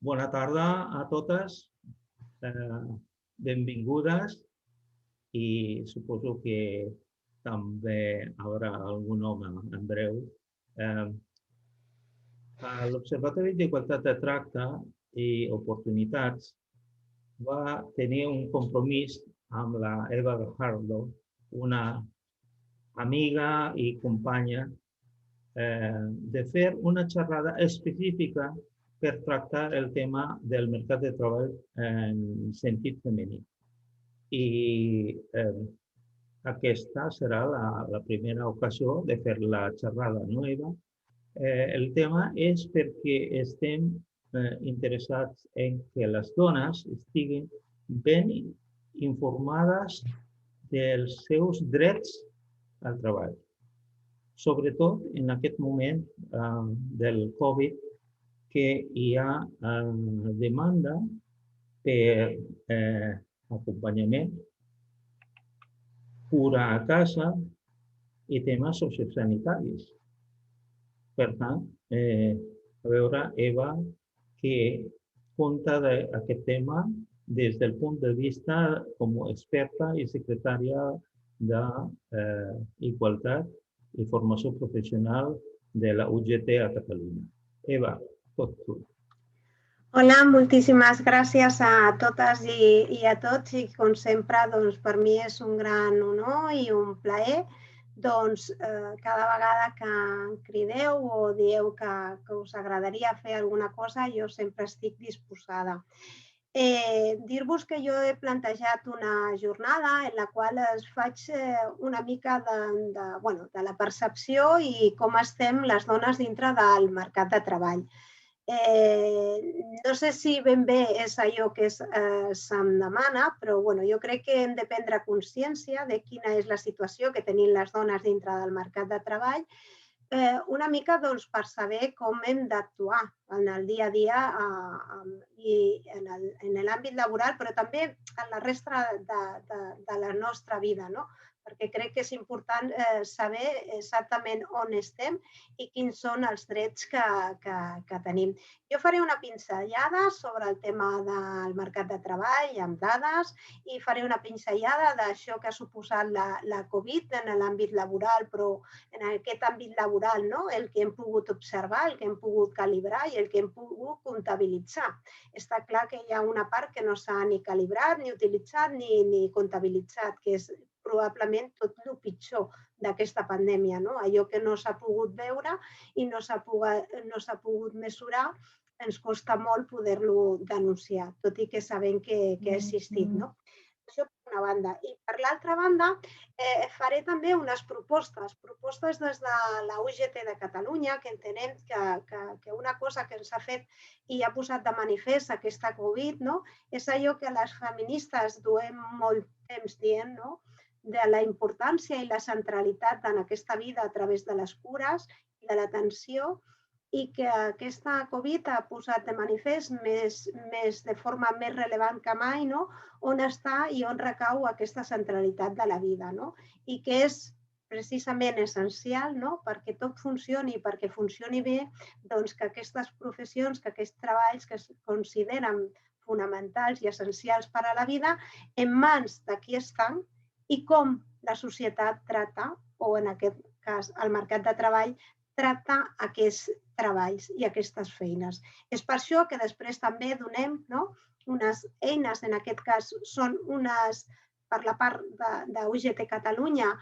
Bona tarda a totes, benvingudes i suposo que també hi haurà algun home en breu. L'Observatori d'Igualtat de Tracte i Oportunitats va tenir un compromís amb la Eva Gajardo, una amiga i companya, de fer una xerrada específica per tractar el tema del mercat de treball en sentit femení. I aquesta serà la primera ocasió de fer la xerrada nova. El tema és perquè estem interessats en que les dones estiguin ben informades dels seus drets al treball. Sobretot en aquest moment del Covid, que hi ha demanda per acompanyament, cura a casa i temes sociosanitaris. Per tant, a veure, Eva, que compta d'aquest tema des del punt de vista com a experta i secretària d'Igualtat i Formació Professional de la UGT a Catalunya. Eva, tot tu. Hola, moltíssimes gràcies a totes i a tots i com sempre per mi és un gran honor i un plaer cada vegada que em crideu o dieu que us agradaria fer alguna cosa, jo sempre estic disposada. Dir-vos que jo he plantejat una jornada en la qual faig una mica de la percepció i com estem les dones dintre del mercat de treball. No sé si ben bé és allò que se'm demana, però jo crec que hem de prendre consciència de quina és la situació que tenim les dones dintre del mercat de treball, una mica per saber com hem d'actuar en el dia a dia i en l'àmbit laboral, però també en la resta de la nostra vida, perquè crec que és important saber exactament on estem i quins són els drets que tenim. Jo faré una pinzellada sobre el tema del mercat de treball amb dades i faré una pinzellada d'això que ha suposat la Covid en l'àmbit laboral, però en aquest àmbit laboral el que hem pogut observar, el que hem pogut calibrar i el que hem pogut comptabilitzar. Està clar que hi ha una part que no s'ha ni calibrat, ni utilitzat, ni comptabilitzat, que és probablement tot el pitjor d'aquesta pandèmia. Allò que no s'ha pogut veure i no s'ha pogut mesurar, ens costa molt poder-lo denunciar, tot i que sabem que ha existit. Això per una banda. I per l'altra banda, faré també unes propostes des de la UGT de Catalunya, que entenem que una cosa que ens ha fet i ha posat de manifest aquesta Covid és allò que les feministes duem molt temps dient, de la importància i la centralitat en aquesta vida a través de les cures i de l'atenció, i que aquesta Covid ha posat de manifest de forma més rellevant que mai on està i on recau aquesta centralitat de la vida, i que és precisament essencial perquè tot funcioni i perquè funcioni bé, que aquestes professions, que aquests treballs que es consideren fonamentals i essencials per a la vida, en mans de qui estan i com la societat tracta, o en aquest cas el mercat de treball, tracta aquests treballs i aquestes feines. És per això que després també donem unes eines, en aquest cas són unes, per la part d'UGT Catalunya,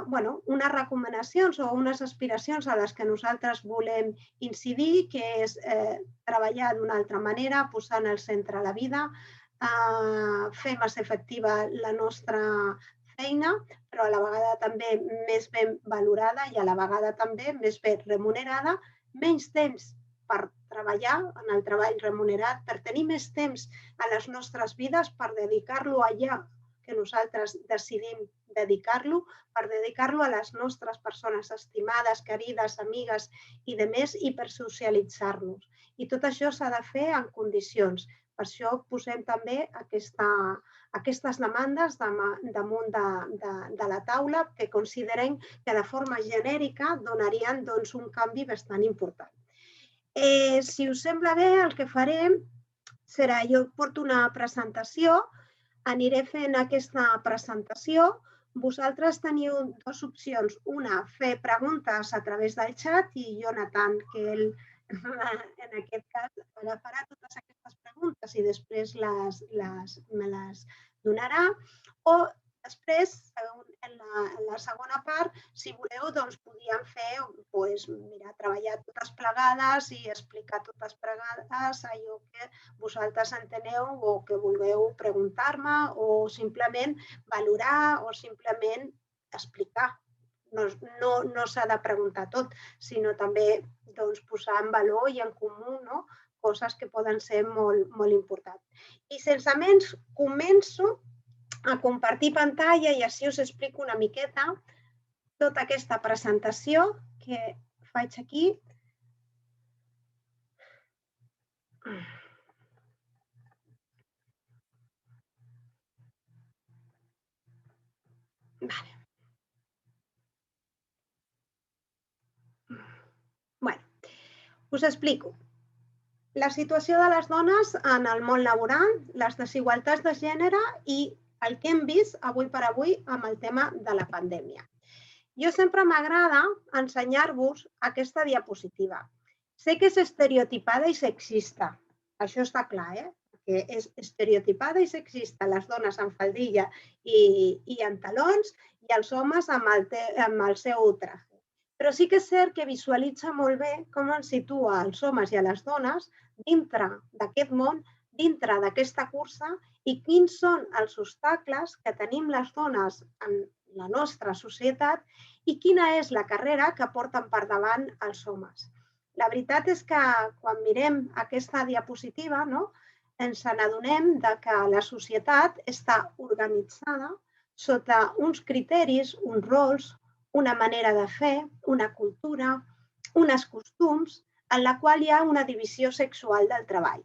unes recomanacions o unes aspiracions a les que nosaltres volem incidir, que és treballar d'una altra manera, posar en el centre la vida, fer més efectiva la nostra feina, però a la vegada també més ben valorada i a la vegada també més ben remunerada, menys temps per treballar en el treball remunerat, per tenir més temps a les nostres vides, per dedicar-lo allà que nosaltres decidim dedicar-lo, per dedicar-lo a les nostres persones estimades, querides, amigues i demés, i per socialitzar-nos. I tot això s'ha de fer en condicions. Per això posem també aquestes demandes damunt de la taula que considerem que de forma genèrica donarien un canvi bastant important. Si us sembla bé, el que farem serà, jo porto una presentació, aniré fent aquesta presentació. Vosaltres teniu dues opcions. Una, fer preguntes a través del xat i Jonathan, que ell en aquest cas agafarà totes aquestes preguntes i després me les donarà. O després, en la segona part, si voleu, doncs podríem fer, treballar totes plegades i explicar totes plegades allò que vosaltres enteneu o que vulgueu preguntar-me o simplement valorar o simplement explicar. No s'ha de preguntar tot, sinó també posar en valor i en comú coses que poden ser molt importants. I sense més, començo a compartir pantalla i així us explico una miqueta tota aquesta presentació que faig aquí. Us explico. La situació de les dones en el món laboral, les desigualtats de gènere i el que hem vist avui per avui amb el tema de la pandèmia. Jo sempre m'agrada ensenyar-vos aquesta diapositiva. Sé que és estereotipada i sexista, això està clar, que és estereotipada i sexista, les dones amb faldilla i en talons i els homes amb el seu traje. Però sí que és cert que visualitza molt bé com ens situa els homes i a les dones dintre d'aquest món, dintre d'aquesta cursa i quins són els obstacles que tenim les dones en la nostra societat i quina és la carrera que porten per davant els homes. La veritat és que quan mirem aquesta diapositiva ens n'adonem que la societat està organitzada sota uns criteris, uns rols, una manera de fer, una cultura, uns costums, en la qual hi ha una divisió sexual del treball,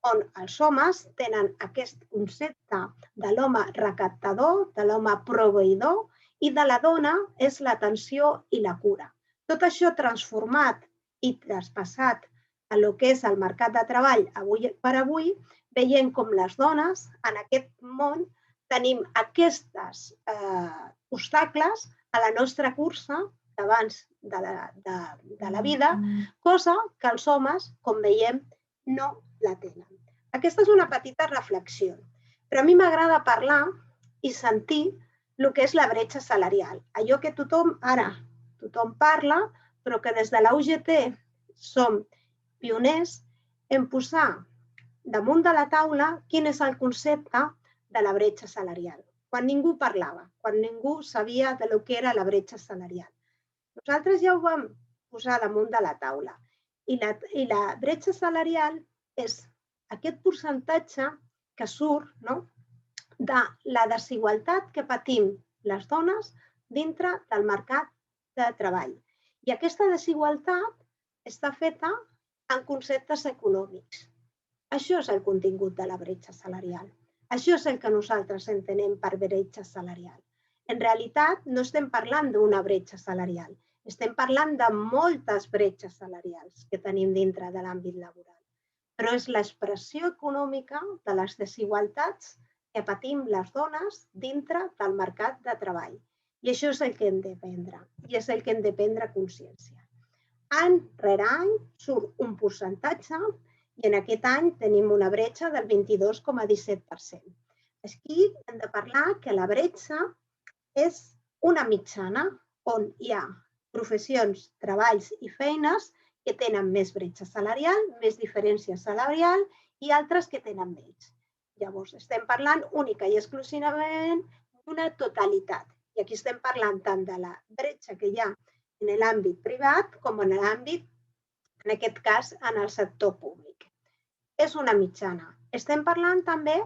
on els homes tenen aquest concepte de l'home recaptador, de l'home proveïdor, i de la dona és l'atenció i la cura. Tot això transformat i traspassat a lo que és el mercat de treball avui per avui, veiem com les dones en aquest món tenim aquests obstacles a la nostra cursa d'abans de la vida, cosa que els homes, com veiem, no la tenen. Aquesta és una petita reflexió, però a mi m'agrada parlar i sentir el que és la bretxa salarial. Allò que tothom parla, però que des de la UGT som pioners en posar damunt de la taula quin és el concepte de la bretxa salarial. Quan ningú parlava, quan ningú sabia de lo que era la bretxa salarial. Nosaltres ja ho vam posar damunt de la taula. I la bretxa salarial és aquest percentatge que surt de la desigualtat que patim les dones dintre del mercat de treball. I aquesta desigualtat està feta en conceptes econòmics. Això és el contingut de la bretxa salarial. Això és el que nosaltres entenem per bretxa salarial. En realitat, no estem parlant d'una bretxa salarial, estem parlant de moltes bretxes salarials que tenim dintre de l'àmbit laboral. Però és l'expressió econòmica de les desigualtats que patim les dones dintre del mercat de treball. I això és el que hem d'aprendre, i és el que hem de prendre consciència. Any rere any surt un percentatge i en aquest any tenim una bretxa del 22,17%. Aquí hem de parlar que la bretxa és una mitjana on hi ha professions, treballs i feines que tenen més bretxa salarial, més diferència salarial i altres que tenen menys. Llavors, estem parlant única i exclusivament d'una totalitat. I aquí estem parlant tant de la bretxa que hi ha en l'àmbit privat com en l'àmbit, en aquest cas, en el sector públic. És una mitjana. Estem parlant també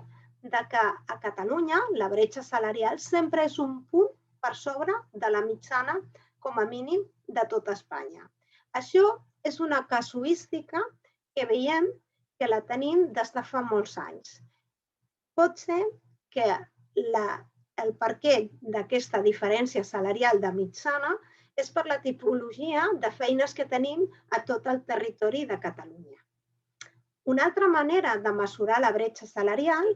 que a Catalunya la bretxa salarial sempre és un punt per sobre de la mitjana, com a mínim, de tot Espanya. Això és una casuística que veiem que la tenim des de fa molts anys. Pot ser que el perquè d'aquesta diferència salarial de mitjana és per la tipologia de feines que tenim a tot el territori de Catalunya. Una altra manera de mesurar la bretxa salarial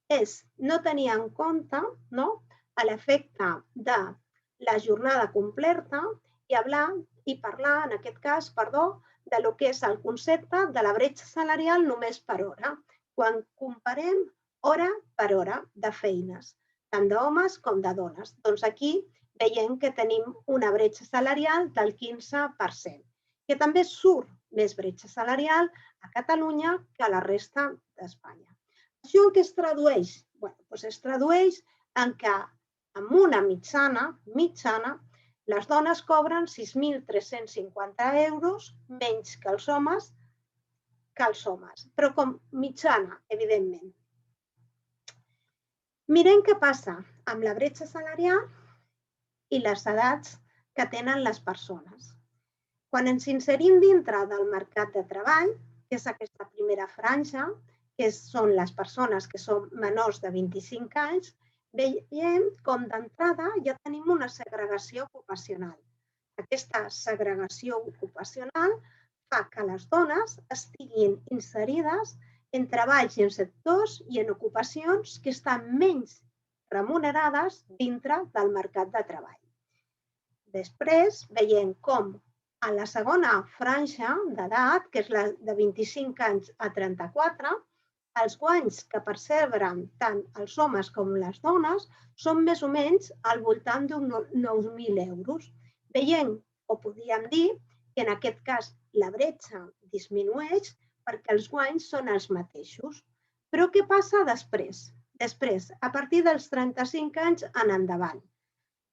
és no tenir en compte l'efecte de la jornada completa i parlar, en aquest cas, de lo que és el concepte de la bretxa salarial només per hora, quan comparem hora per hora de feines, tant d'homes com de dones. Doncs aquí veiem que tenim una bretxa salarial del 15%, que també surt més bretxa salarial a Catalunya que a la resta d'Espanya. Això en què es tradueix? Es tradueix en que amb una mitjana, les dones cobren 6.350 euros menys que els homes, però com mitjana, evidentment. Mirem què passa amb la bretxa salarial i les edats que tenen les persones. Quan ens inserim dintre del mercat de treball, que és aquesta primera franja, que són les persones que són menors de 25 anys, veiem com d'entrada ja tenim una segregació ocupacional. Aquesta segregació ocupacional fa que les dones estiguin inserides en treballs i en sectors i en ocupacions que estan menys remunerades dintre del mercat de treball. Després veiem com a la segona franja d'edat, que és la de 25 anys a 34, els guanys que perceben tant els homes com les dones són més o menys al voltant d'uns 9.000 euros. Veiem, o podríem dir, que en aquest cas la bretxa disminueix perquè els guanys són els mateixos. Però què passa després? Després, a partir dels 35 anys en endavant.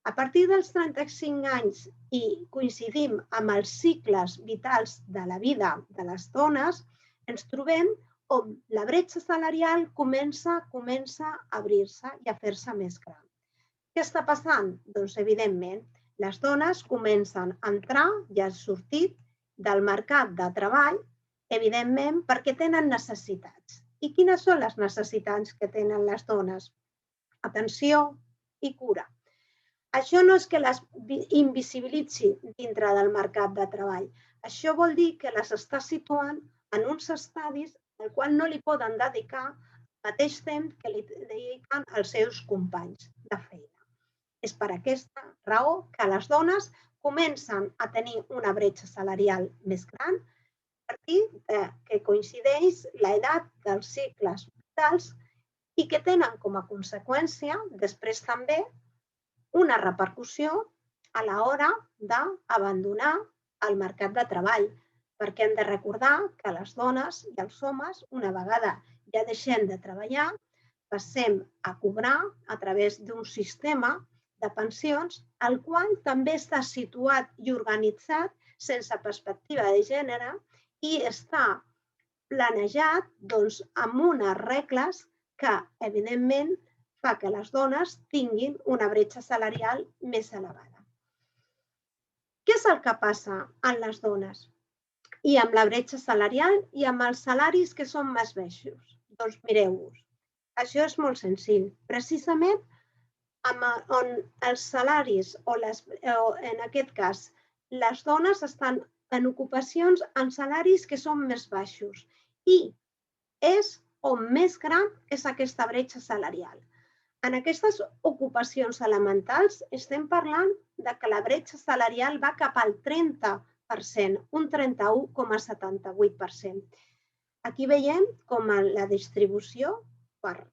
A partir dels 35 anys i coincidim amb els cicles vitals de la vida de les dones, ens trobem on la bretxa salarial comença a obrir-se i a fer-se més gran. Què està passant? Doncs, evidentment, les dones comencen a entrar i a sortir del mercat de treball, evidentment, perquè tenen necessitats. I quines són les necessitats que tenen les dones? Atenció i cura. Això no és que les invisibilitzi dintre del mercat de treball. Això vol dir que les està situant en uns estadis al qual no li poden dedicar el mateix temps que li dediquen els seus companys de feina. És per aquesta raó que les dones comencen a tenir una bretxa salarial més gran a partir que coincideix l'edat dels cicles vitals i que tenen com a conseqüència després també una repercussió a l'hora d'abandonar el mercat de treball, perquè hem de recordar que les dones i els homes, una vegada ja deixem de treballar, passem a cobrar a través d'un sistema de pensions, el qual també està situat i organitzat sense perspectiva de gènere i està planejat amb unes regles que, evidentment, fa que les dones tinguin una bretxa salarial més elevada. Què és el que passa amb les dones i amb la bretxa salarial i amb els salaris que són més baixos? Doncs mireu-vos, això és molt senzill. Precisament on els salaris, o en aquest cas, les dones estan en ocupacions amb salaris que són més baixos i és on més gran és aquesta bretxa salarial. En aquestes ocupacions elementals estem parlant que la bretxa salarial va cap al 30%, un 31,78%. Aquí veiem com la distribució per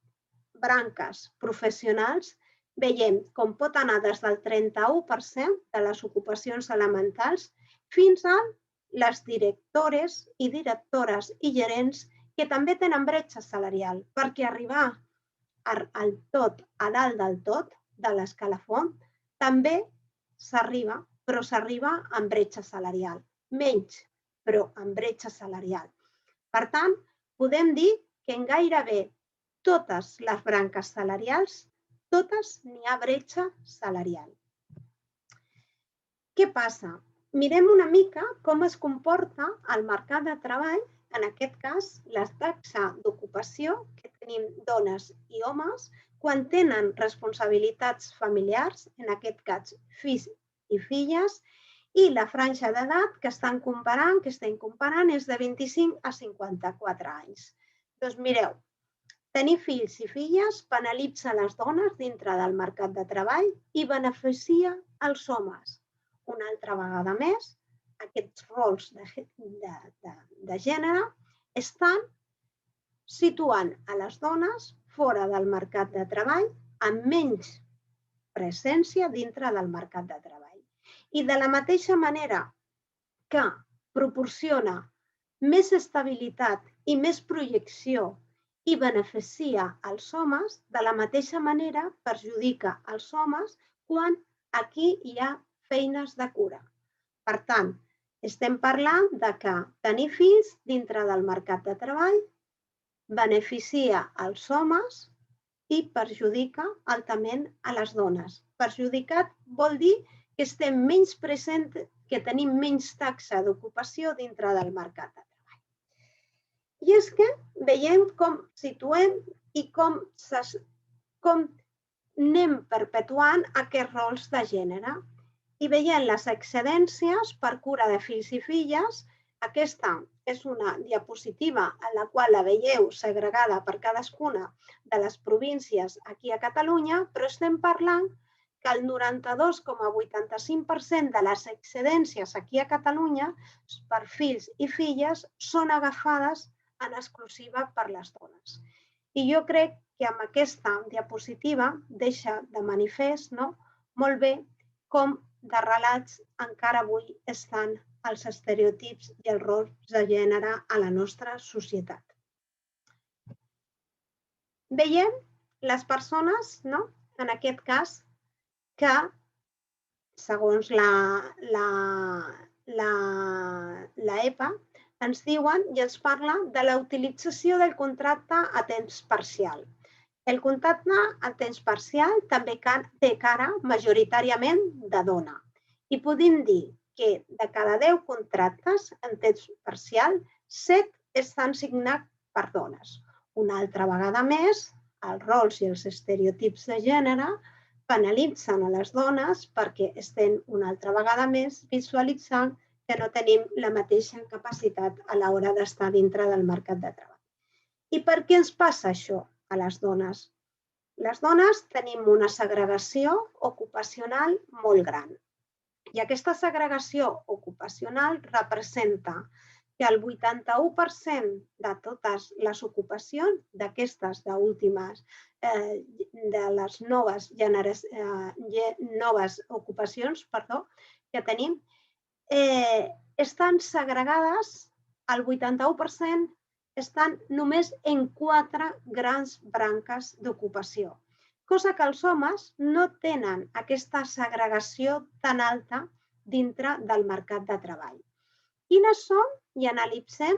branques professionals, veiem com pot anar des del 31% de les ocupacions elementals fins a les directores i directores i gerents que també tenen bretxa salarial, perquè arribar al tot, a dalt del tot de l'escalafó, també s'arriba, però s'arriba amb bretxa salarial. Menys, però amb bretxa salarial. Per tant, podem dir que en gairebé totes les branques salarials, totes n'hi ha bretxa salarial. Què passa? Mirem una mica com es comporta el mercat de treball, en aquest cas, la taxa d'ocupació que tenim dones i homes quan tenen responsabilitats familiars, en aquest cas fills i filles, I la franja d'edat que estem comparant és de 25 a 54 anys. Doncs mireu, tenir fills i filles penalitza les dones dintre del mercat de treball i beneficia els homes. Una altra vegada més, aquests rols de gènere estan situant a les dones fora del mercat de treball amb menys presència dintre del mercat de treball. I de la mateixa manera que proporciona més estabilitat i més projecció i beneficia els homes, de la mateixa manera perjudica els homes quan aquí hi ha feines de cura. Per tant, estem parlant de que tenir fills dintre del mercat de treball beneficia els homes i perjudica altament a les dones. Perjudicat vol dir que estem menys presents, que tenim menys taxa d'ocupació dintre del mercat de treball. I és que veiem com situem i com anem perpetuant aquests rols de gènere. I veient les excedències per cura de fills i filles, aquesta és una diapositiva en la qual la veieu segregada per cadascuna de les províncies aquí a Catalunya, però estem parlant que el 92,85% de les excedències aquí a Catalunya per fills i filles són agafades en exclusiva per les dones. I jo crec que amb aquesta diapositiva deixa de manifest molt bé com d'arrelats encara avui estan els estereotips i els rols de gènere a la nostra societat. Veiem les persones, en aquest cas, que, segons l'EPA, ens diuen i ens parla de la utilització del contracte a temps parcial. El contracte a temps parcial també té cara majoritàriament de dona. I podem dir que de cada 10 contractes en temps parcial, 7 estan signats per dones. Una altra vegada més, els rols i els estereotips de gènere penalitzen a les dones perquè estem una altra vegada més visualitzant que no tenim la mateixa capacitat a l'hora d'estar dintre del mercat de treball. I per què ens passa això a les dones? Les dones tenim una segregació ocupacional molt gran. I aquesta segregació ocupacional representa que el 81% de totes les ocupacions d'aquestes últimes, de les noves ocupacions que tenim, estan segregades, el 81% estan només en 4 grans branques d'ocupació, cosa que els homes no tenen aquesta segregació tan alta dintre del mercat de treball. Quines són, i analitzem,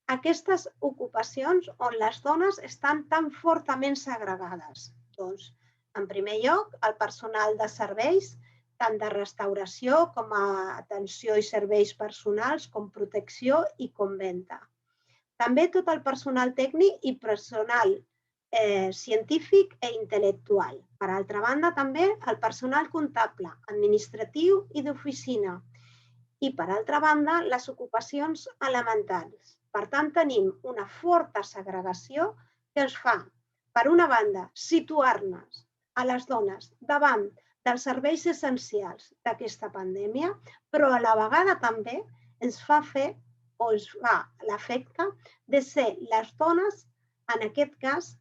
aquestes ocupacions on les dones estan tan fortament segregades? Doncs, en primer lloc, el personal de serveis, tant de restauració com atenció i serveis personals, com protecció i com venda. També tot el personal tècnic i personal científic i intel·lectual. Per altra banda, també el personal comptable, administratiu i d'oficina. I, per altra banda, les ocupacions elementals. Per tant, tenim una forta segregació que ens fa, per una banda, situar-nos a les dones davant dels serveis essencials d'aquesta pandèmia, però a la vegada també ens fa fer o ens fa l'efecte de ser les dones, en aquest cas,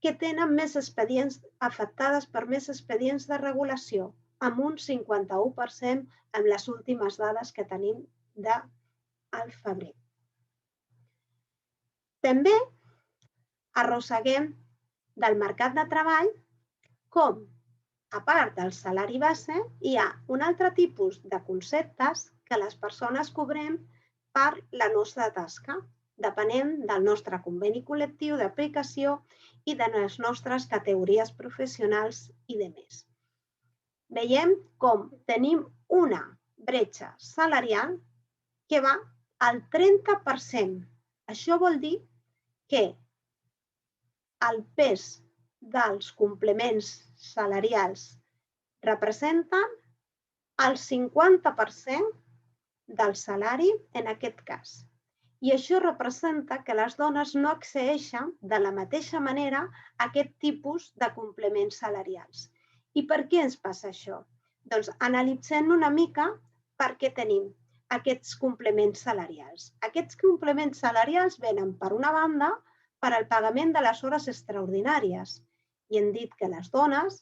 que tenen més expedients afectades per més expedients de regulació, amb un 51% amb les últimes dades que tenim del febrer. També arrosseguem del mercat de treball com, a part del salari base, hi ha un altre tipus de conceptes que les persones cobrem per la nostra tasca, depenent del nostre conveni col·lectiu d'aplicació i de les nostres categories professionals i de més. Veiem com tenim una bretxa salarial que va al 30%. Això vol dir que el pes dels complements salarials representen el 50% del salari en aquest cas. I això representa que les dones no accedeixen de la mateixa manera a aquest tipus de complements salarials. I per què ens passa això? Doncs analitzem una mica per què tenim aquests complements salarials. Aquests complements salarials venen, per una banda, per al pagament de les hores extraordinàries. I hem dit que les dones,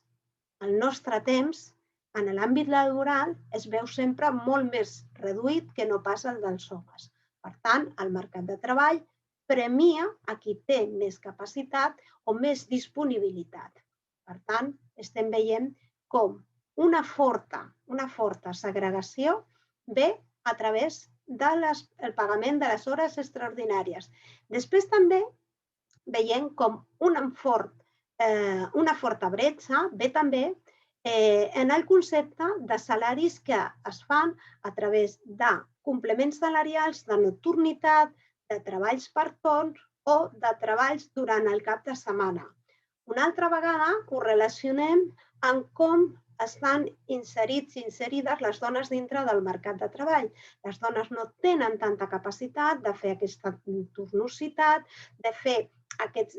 el nostre temps, en l'àmbit laboral, es veu sempre molt més reduït que no pas el dels homes. Per tant, el mercat de treball premia a qui té més capacitat o més disponibilitat. Per tant, estem veient com una forta segregació ve a través del pagament de les hores extraordinàries. Després també veiem com una forta bretxa ve també en el concepte de salaris que es fan a través de complements salarials, de nocturnitat, de treballs per torns o de treballs durant el cap de setmana. Una altra vegada ho relacionem amb com estan inserits i inserides les dones dintre del mercat de treball. Les dones no tenen tanta capacitat de fer aquesta turnositat, de fer aquests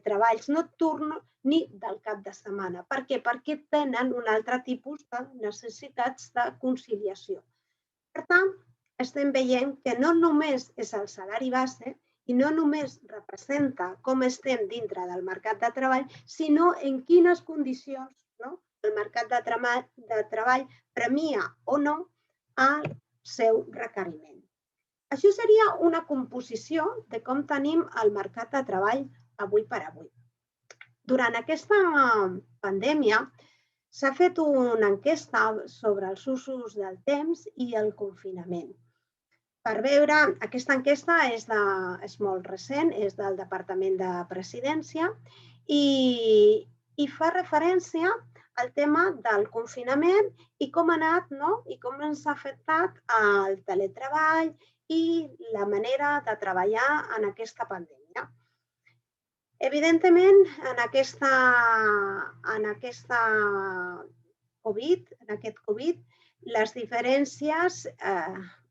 treballs nocturns ni del cap de setmana. Per què? Perquè tenen un altre tipus de necessitats de conciliació. Per tant, estem veient que no només és el salari base i no només representa com estem dintre del mercat de treball, sinó en quines condicions el mercat de treball premia o no el seu requeriment. Això seria una composició de com tenim el mercat de treball avui per avui. Durant aquesta pandèmia s'ha fet una enquesta sobre els usos del temps i el confinament. Per veure, aquesta enquesta és molt recent, és del Departament de Presidència i fa referència al tema del confinament i com ha anat i com ens ha afectat el teletreball i la manera de treballar en aquesta pandèmia. Evidentment, en aquest Covid, les diferències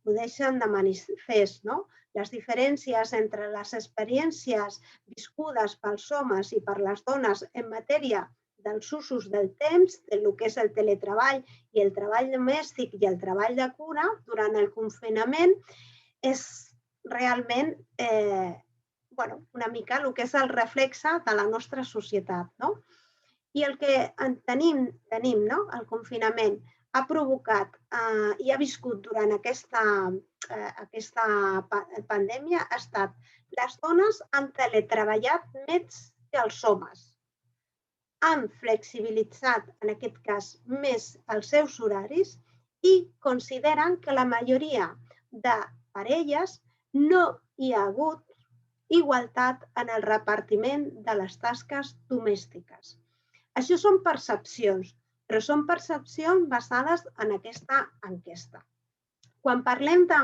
ho deixen de manifest. Les diferències entre les experiències viscudes pels homes i per les dones en matèria dels usos del temps, del que és el teletreball i el treball domèstic i el treball de cura durant el confinament, és realment una mica el que és el reflexe de la nostra societat. I el que tenim, el confinament, ha provocat i ha viscut durant aquesta pandèmia ha estat les dones han teletreballat més que els homes. Han flexibilitzat, en aquest cas, més els seus horaris i consideren que la majoria de parelles no hi ha hagut igualtat en el repartiment de les tasques domèstiques. Això són percepcions, però són percepcions basades en aquesta enquesta. Quan parlem de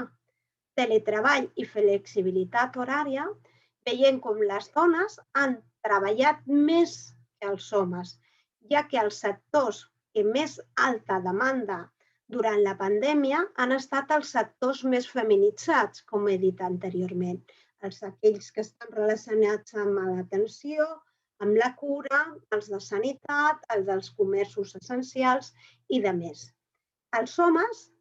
teletreball i flexibilitat horària, veiem com les dones han treballat més que els homes, ja que els sectors que més alta demanda durant la pandèmia han estat els sectors més feminitzats, com he dit anteriorment. Aquells que estan relacionats amb l'atenció, amb la cura, els de sanitat, els dels comerços essencials i de més. Els homes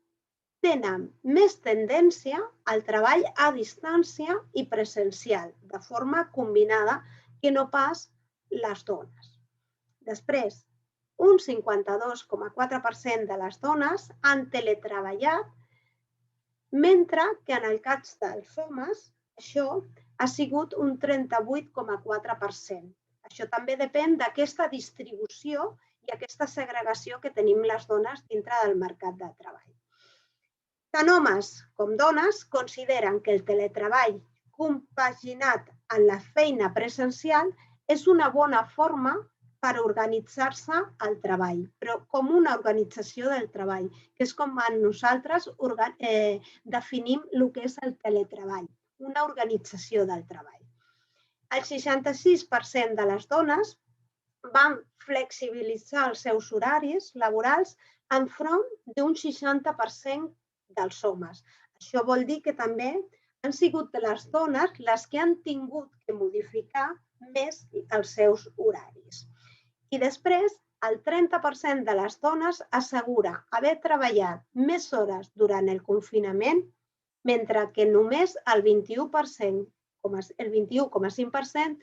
tenen més tendència al treball a distància i presencial, de forma combinada, que no pas les dones. Després, un 52,4% de les dones han teletreballat, mentre que en el cas dels homes això ha sigut un 38,4%. Això també depèn d'aquesta distribució i aquesta segregació que tenim les dones dintre del mercat de treball. Tant homes com dones consideren que el teletreball compaginat amb la feina presencial és una bona forma per organitzar-se el treball, però com una organització del treball, que és com nosaltres definim el que és el teletreball, una organització del treball. El 66% de les dones van flexibilitzar els seus horaris laborals enfront d'un 60% dels homes. Això vol dir que també han sigut les dones les que han tingut que modificar més els seus horaris. I després, el 30% de les dones assegura haver treballat més hores durant el confinament, mentre que només el 21,5%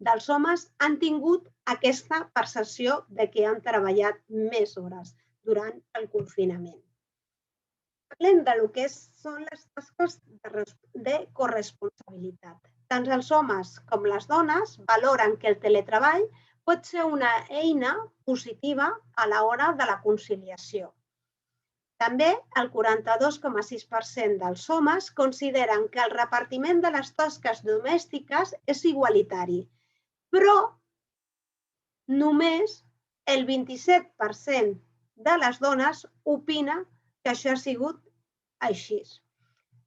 dels homes han tingut aquesta percepció de que han treballat més hores durant el confinament. Parlem del que són les tasques de corresponsabilitat. Tant els homes com les dones valoren que el teletreball pot ser una eina positiva a l'hora de la conciliació. També el 42,6% dels homes consideren que el repartiment de les tasques domèstiques és igualitari, però només el 27% de les dones opina que això ha sigut així.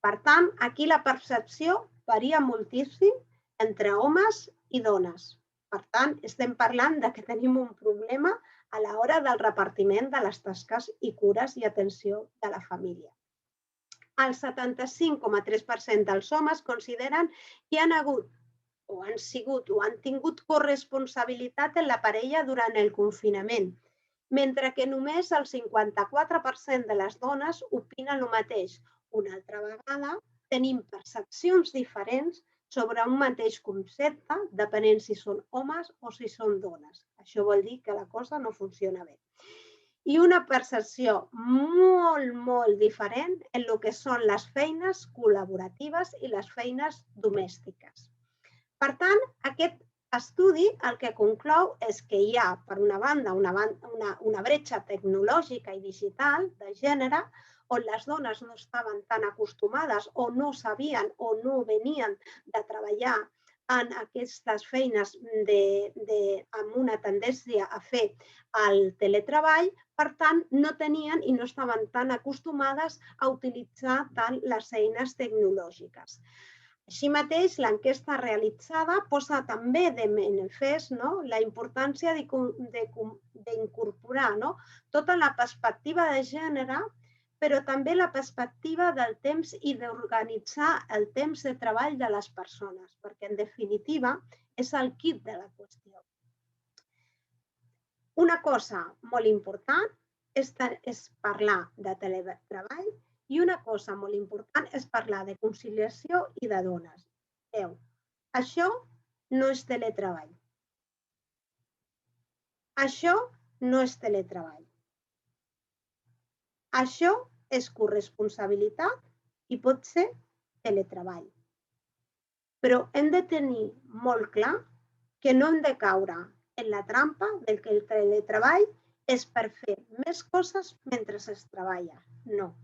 Per tant, aquí la percepció varia moltíssim entre homes i dones. Per tant, estem parlant de que tenim un problema a l'hora del repartiment de les tasques i cures i atenció de la família. El 75,3% dels homes consideren que han hagut o han sigut o han tingut corresponsabilitat en la parella durant el confinament, mentre que només el 54% de les dones opinen el mateix. Una altra vegada, tenim percepcions diferents sobre un mateix concepte, depenent si són homes o si són dones. Això vol dir que la cosa no funciona bé. I una percepció molt diferent en el que són les feines col·laboratives i les feines domèstiques. Per tant, aquest estudi el que conclou és que hi ha, per una banda, una bretxa tecnològica i digital de gènere on les dones no estaven tan acostumades o no sabien o no venien de treballar en aquestes feines amb una tendència a fer el teletreball, per tant, no tenien i no estaven tan acostumades a utilitzar tant les eines tecnològiques. Així mateix, l'enquesta realitzada posa també de manifest la importància d'incorporar tota la perspectiva de gènere, però també la perspectiva del temps i d'organitzar el temps de treball de les persones, perquè en definitiva és el quid de la qüestió. Una cosa molt important és parlar de teletreball i una cosa molt important és parlar de conciliació i de dones. Això no és teletreball. Això no és teletreball. Això és corresponsabilitat i pot ser teletreball. Però hem de tenir molt clar que no hem de caure en la trampa del que el teletreball és per fer més coses mentre es treballa. No.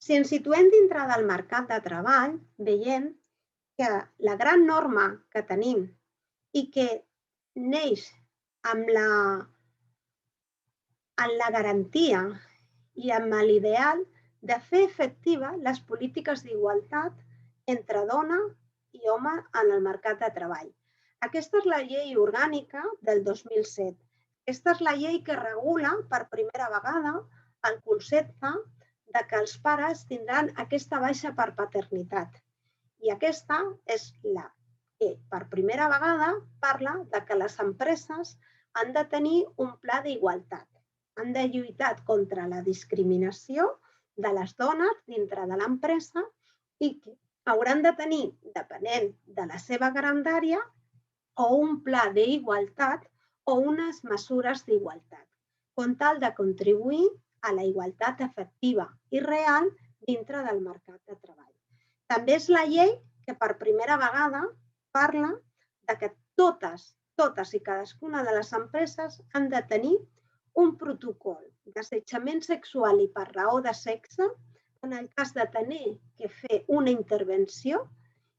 Si ens situem dintre del mercat de treball, veiem que la gran norma que tenim i que neix amb la garantia i amb l'ideal de fer efectives les polítiques d'igualtat entre dona i home en el mercat de treball. Aquesta és la llei orgànica del 2007. Aquesta és la llei que regula per primera vegada el concepte de que els pares tindran aquesta baixa per paternitat. I aquesta és la que per primera vegada parla de que les empreses han de tenir un pla d'igualtat. Han de lluitar contra la discriminació de les dones dintre de l'empresa i que hauran de tenir, depenent de la seva grandària, o un pla d'igualtat o unes mesures d'igualtat, com tal de contribuir a la igualtat efectiva i real dintre del mercat de treball. També és la llei que per primera vegada parla de que totes i cadascuna de les empreses han de tenir un protocol d'assetjament sexual i per raó de sexe en el cas de tenir que fer una intervenció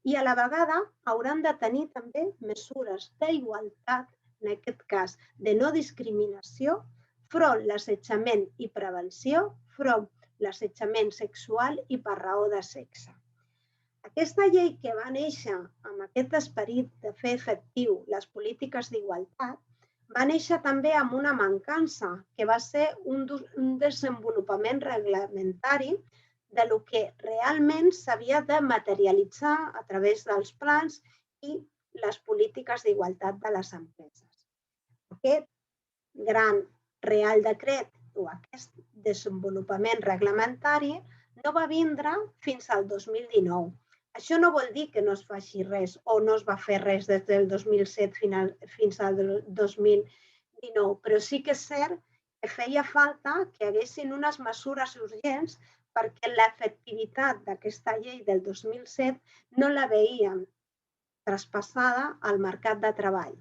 i a la vegada hauran de tenir també mesures d'igualtat, en aquest cas de no discriminació, front l'assetjament i prevenció, front l'assetjament sexual i per raó de sexe. Aquesta llei que va néixer amb aquest esperit de fer efectiu les polítiques d'igualtat va néixer també amb una mancança, que va ser un desenvolupament reglamentari del que realment s'havia de materialitzar a través dels plans i les polítiques d'igualtat de les empreses. Aquest gran Real Decret o aquest desenvolupament reglamentari no va vindre fins al 2019. Això no vol dir que no es faci res o no es va fer res des del 2007 fins al 2019, però sí que és cert que feia falta que hi haguessin unes mesures urgents perquè l'efectivitat d'aquesta llei del 2007 no la veiem traspassada al mercat de treball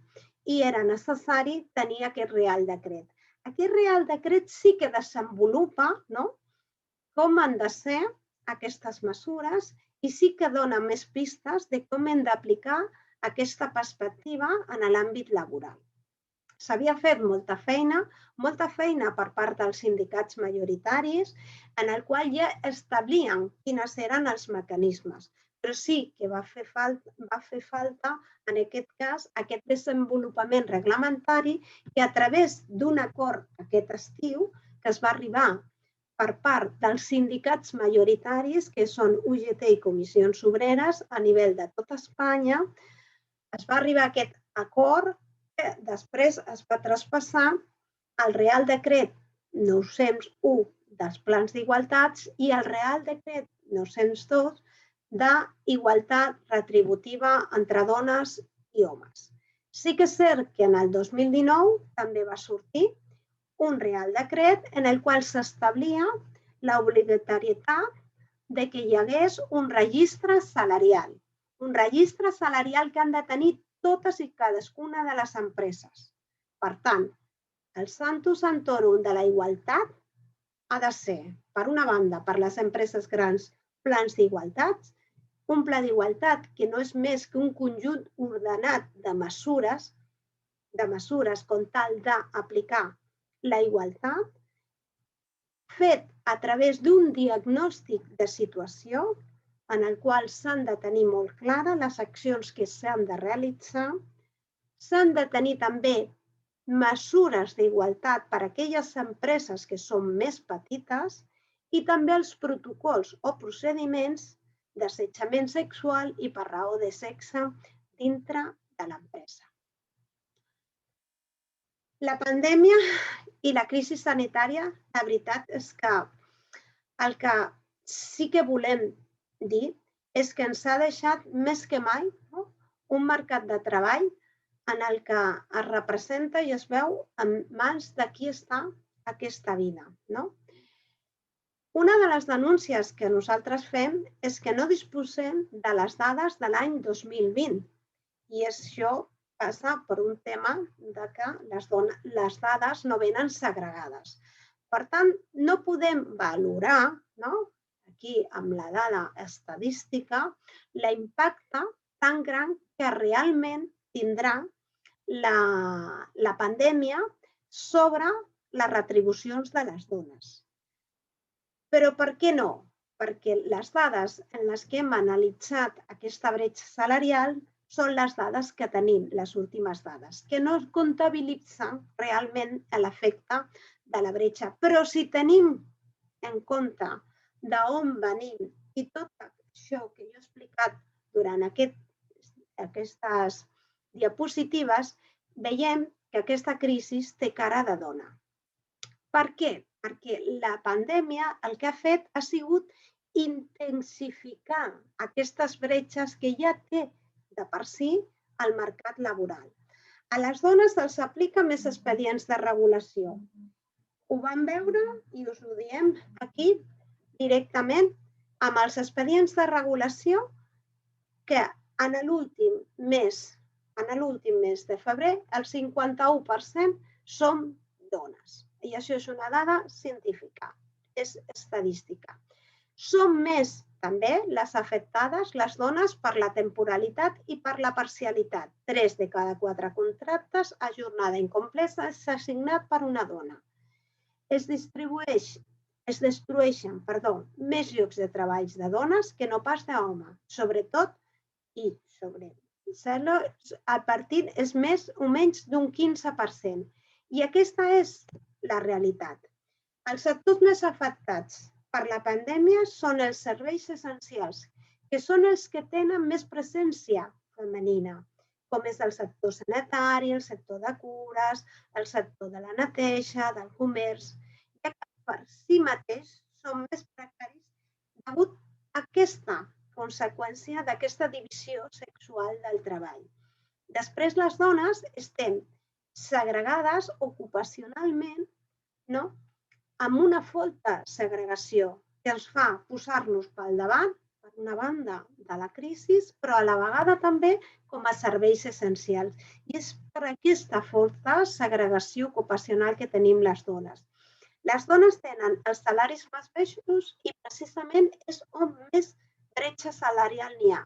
i era necessari tenir aquest Real Decret. Aquest Real Decret sí que desenvolupa com han de ser aquestes mesures i sí que dona més pistes de com hem d'aplicar aquesta perspectiva en l'àmbit laboral. S'havia fet molta feina per part dels sindicats majoritaris, en el qual ja establien quins eren els mecanismes, però sí que va fer falta, en aquest cas, aquest desenvolupament reglamentari que a través d'un acord aquest estiu que es va arribar per part dels sindicats majoritaris, que són UGT i Comissions Obreres a nivell de tot Espanya, es va arribar a aquest acord que després es va traspassar al Real Decret 901 dels plans d'igualtats i al Real Decret 902 d'igualtat retributiva entre dones i homes. Sí que és cert que en el 2019 també va sortir un Real Decret en el qual s'establia l'obligatorietat de que hi hagués un registre salarial que han de tenir totes i cadascuna de les empreses. Per tant, el santo santorum de la igualtat ha de ser, per una banda, per les empreses grans, plans d'igualtat, un pla d'igualtat que no és més que un conjunt ordenat de mesures com tal d'aplicar la igualtat, fet a través d'un diagnòstic de situació en el qual s'han de tenir molt clares les accions que s'han de realitzar, s'han de tenir també mesures d'igualtat per a aquelles empreses que són més petites i també els protocols o procediments d'assetjament sexual i per raó de sexe dintre de l'empresa. La pandèmia i la crisi sanitària, la veritat és que el que sí que volem dir és que ens ha deixat més que mai un mercat de treball en el que es representa i es veu en mans de qui està aquesta vida. Una de les denúncies que nosaltres fem és que no disposem de les dades de l'any 2020 i això passa per un tema de que les dades no venen segregades. Per tant, no podem valorar, aquí amb la dada estadística, l'impacte tan gran que realment tindrà la pandèmia sobre les retribucions de les dones. Però per què no? Perquè les dades en les que hem analitzat aquesta bretxa salarial són les dades que tenim, les últimes dades, que no comptabilitzen realment l'efecte de la bretxa. Però si tenim en compte d'on venim i tot això que jo he explicat durant aquestes diapositives, veiem que aquesta crisi té cara de dona. Per què? Perquè la pandèmia el que ha fet ha sigut intensificar aquestes bretxes que ja té de per si el mercat laboral. A les dones se'ls aplica més expedients de regulació. Ho vam veure i us ho diem aquí directament amb els expedients de regulació que en l'últim mes de febrer el 51% són dones. I això és una dada científica, és estadística. Són més també les afectades, les dones, per la temporalitat i per la parcialitat. 3 de cada 4 contractes a jornada incompleta és assignat per una dona. Es destrueixen més llocs de treball de dones que no pas d'homes, sobretot a partir és més o menys d'un 15%. I aquesta és la realitat. Els sectors més afectats per la pandèmia són els serveis essencials, que són els que tenen més presència femenina, com és el sector sanitari, el sector de cures, el sector de la neteja, del comerç, ja que per si mateix són més precaris degut a aquesta conseqüència d'aquesta divisió sexual del treball. Després, les dones estem segregades ocupacionalment, no? Amb una forta segregació que ens fa posar-nos pel davant, per una banda, de la crisi, però a la vegada també com a serveis essencials. I és per aquesta forta segregació ocupacional que tenim les dones. Les dones tenen els salaris més baixos i precisament és on més bretxa salarial n'hi ha.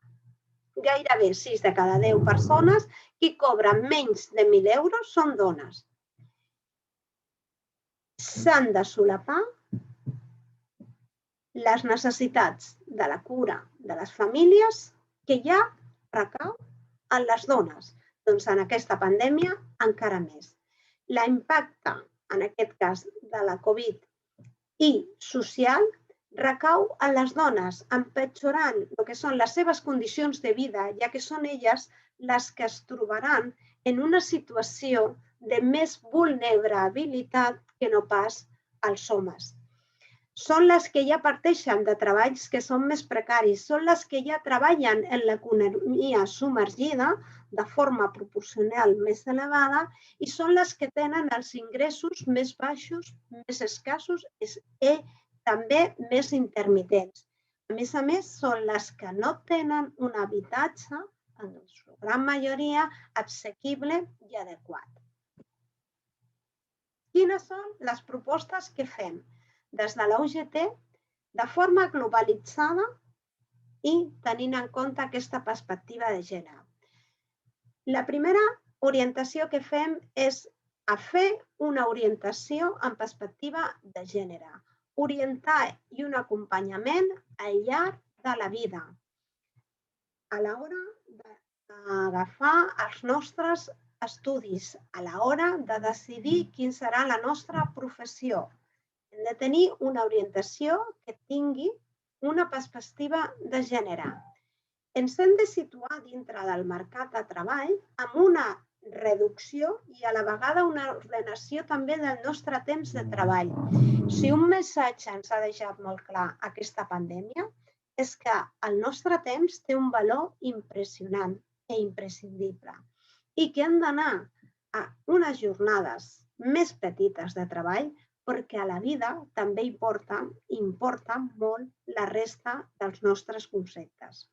Gairebé 6 de cada 10 persones que cobren menys de 1.000 euros són dones. S'han de solapar les necessitats de la cura de les famílies que ja recau en les dones. Doncs en aquesta pandèmia encara més. L'impacte, en aquest cas de la Covid i social, recau en les dones, empitjorant el que són les seves condicions de vida, ja que són elles les que es trobaran en una situació de més vulnerabilitat que no pas els homes. Són les que ja parteixen de treballs que són més precaris, són les que ja treballen en l'economia submergida de forma proporcional més elevada i són les que tenen els ingressos més baixos, més escassos i també més intermitents. A més, són les que no tenen un habitatge, en la gran majoria, assequible i adequat. Quines són les propostes que fem des de la UGT de forma globalitzada i tenint en compte aquesta perspectiva de gènere? La primera orientació que fem és a fer una orientació en perspectiva de gènere, orientar i un acompanyament al llarg de la vida, a l'hora d'agafar els nostres estudis, a l'hora de decidir quina serà la nostra professió. Hem de tenir una orientació que tingui una perspectiva de gènere. Ens hem de situar dintre del mercat de treball amb una reducció i a la vegada una ordenació també del nostre temps de treball. Si un missatge ens ha deixat molt clar aquesta pandèmia és que el nostre temps té un valor impressionant i imprescindible i que hem d'anar a unes jornades més petites de treball perquè a la vida també importa molt la resta dels nostres conceptes.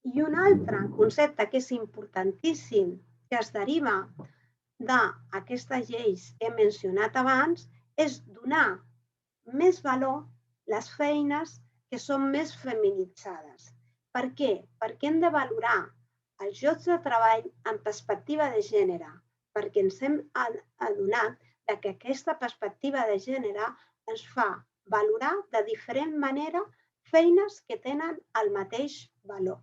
I un altre concepte que és importantíssim, que es deriva d'aquestes lleis que he mencionat abans, és donar més valor a les feines que són més feminitzades. Per què? Perquè hem de valorar els llocs de treball en perspectiva de gènere, perquè ens hem adonat que aquesta perspectiva de gènere ens fa valorar de diferent manera feines que tenen el mateix valor.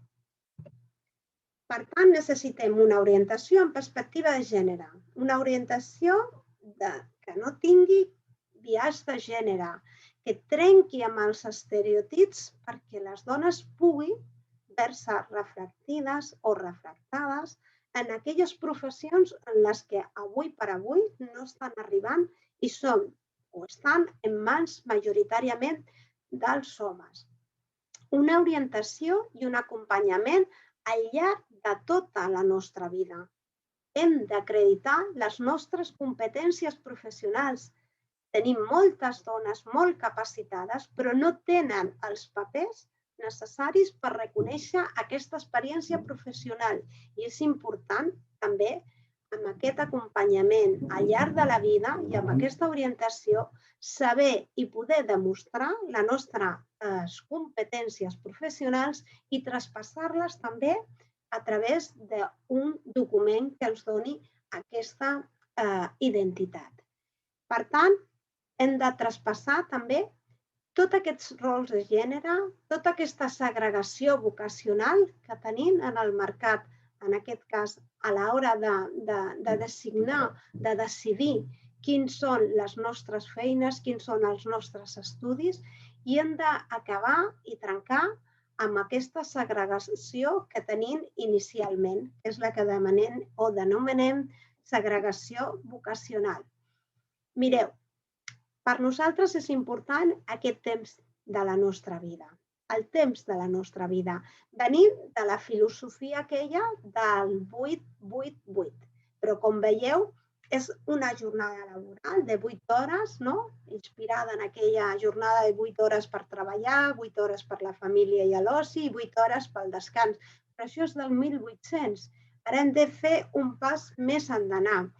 Per tant, necessitem una orientació en perspectiva de gènere, una orientació que no tingui biaix de gènere, que trenqui amb els estereotips perquè les dones puguin veure-se reflectides o reflectades en aquelles professions en les que avui per avui no estan arribant i són o estan en mans majoritàriament dels homes. Una orientació i un acompanyament al llarg de tota la nostra vida. Hem d'acreditar les nostres competències professionals. Tenim moltes dones molt capacitades, però no tenen els papers necessaris per reconèixer aquesta experiència professional i és important també amb aquest acompanyament al llarg de la vida i amb aquesta orientació saber i poder demostrar les nostres competències professionals i traspassar-les també a través d'un document que els doni aquesta identitat. Per tant, hem de traspassar també tots aquests rols de gènere, tota aquesta segregació vocacional que tenim en el mercat, en aquest cas, a l'hora de designar, de decidir quins són les nostres feines, quins són els nostres estudis, i hem d'acabar i trencar amb aquesta segregació que tenim inicialment, que és la que demanem o denomenem segregació vocacional. Mireu, per nosaltres és important aquest temps de la nostra vida, el temps de la nostra vida. Venim de la filosofia aquella del 8-8-8, però com veieu és una jornada laboral de 8 hores, no? Inspirada en aquella jornada de 8 hores per treballar, 8 hores per la família i l'oci i 8 hores pel descans. Però això és del 1800. Ara hem de fer un pas més endavant,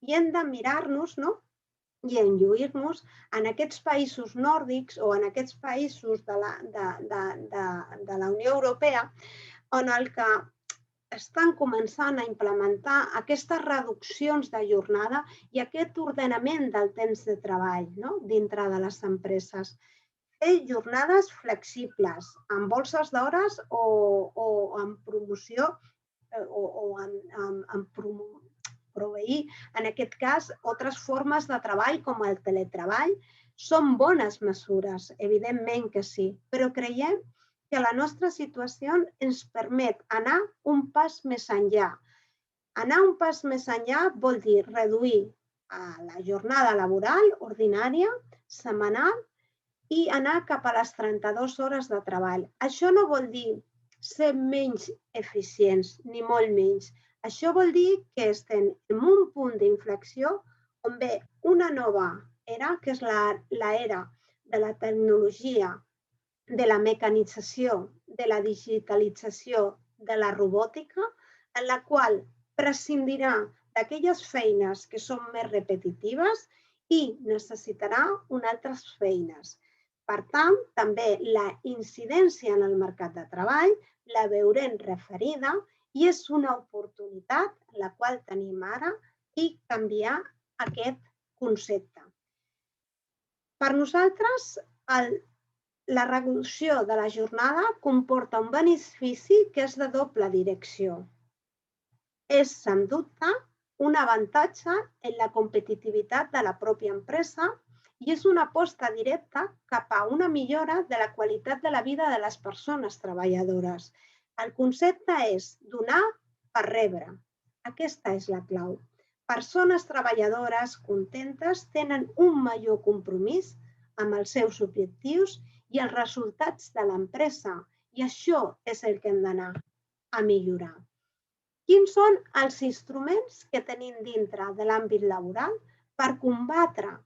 i hem de mirar-nos, no? I enlluir-nos en aquests països nòrdics o en aquests països de la Unió Europea on el que estan començant a implementar aquestes reduccions de jornada i aquest ordenament del temps de treball, no? Dintre de les empreses. Fer jornades flexibles, amb bolses d'hores o amb promoció o amb proveir, en aquest cas, altres formes de treball com el teletreball. Són bones mesures, evidentment que sí, però creiem que la nostra situació ens permet anar un pas més enllà. Anar un pas més enllà vol dir reduir la jornada laboral ordinària, setmanal, i anar cap a les 32 hores de treball. Això no vol dir ser menys eficients, ni molt menys. Això vol dir que estem en un punt d'inflexió on ve una nova era, que és l'era de la tecnologia, de la mecanització, de la digitalització, de la robòtica, en la qual prescindirà d'aquelles feines que són més repetitives i necessitarà unes altres feines. Per tant, també la incidència en el mercat de treball la veurem referida i és una oportunitat la qual tenim ara i canviar aquest concepte. Per nosaltres, la reducció de la jornada comporta un benefici que és de doble direcció. És, sens dubte, un avantatge en la competitivitat de la pròpia empresa i és una aposta directa cap a una millora de la qualitat de la vida de les persones treballadores. El concepte és donar per rebre. Aquesta és la clau. Persones treballadores contentes tenen un major compromís amb els seus objectius i els resultats de l'empresa. I això és el que hem d'anar a millorar. Quins són els instruments que tenim dintre de l'àmbit laboral per combatre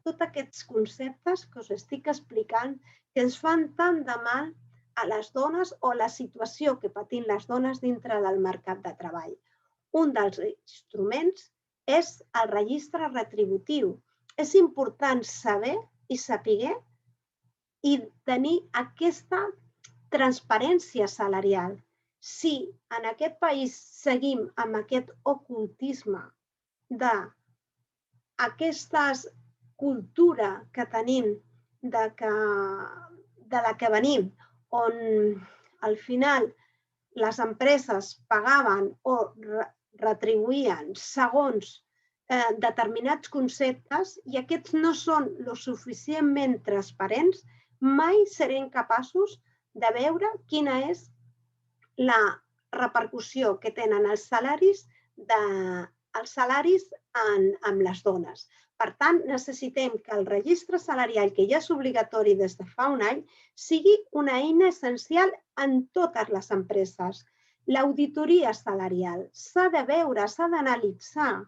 tots aquests conceptes que us estic explicant que ens fan tant de mal a les dones o la situació que patim les dones dintre del mercat de treball? Un dels instruments és el registre retributiu. És important saber i saber i tenir aquesta transparència salarial. Si en aquest país seguim amb aquest ocultisme d'aquesta cultura que tenim, de la que venim, on al final les empreses pagaven o retribuïen segons determinats conceptes i aquests no són lo suficientment transparents, mai serem capaços de veure quina és la repercussió que tenen els salaris amb les dones. Per tant, necessitem que el registre salarial, que ja és obligatori des de fa un any, sigui una eina essencial en totes les empreses. L'auditoria salarial s'ha de veure, s'ha d'analitzar.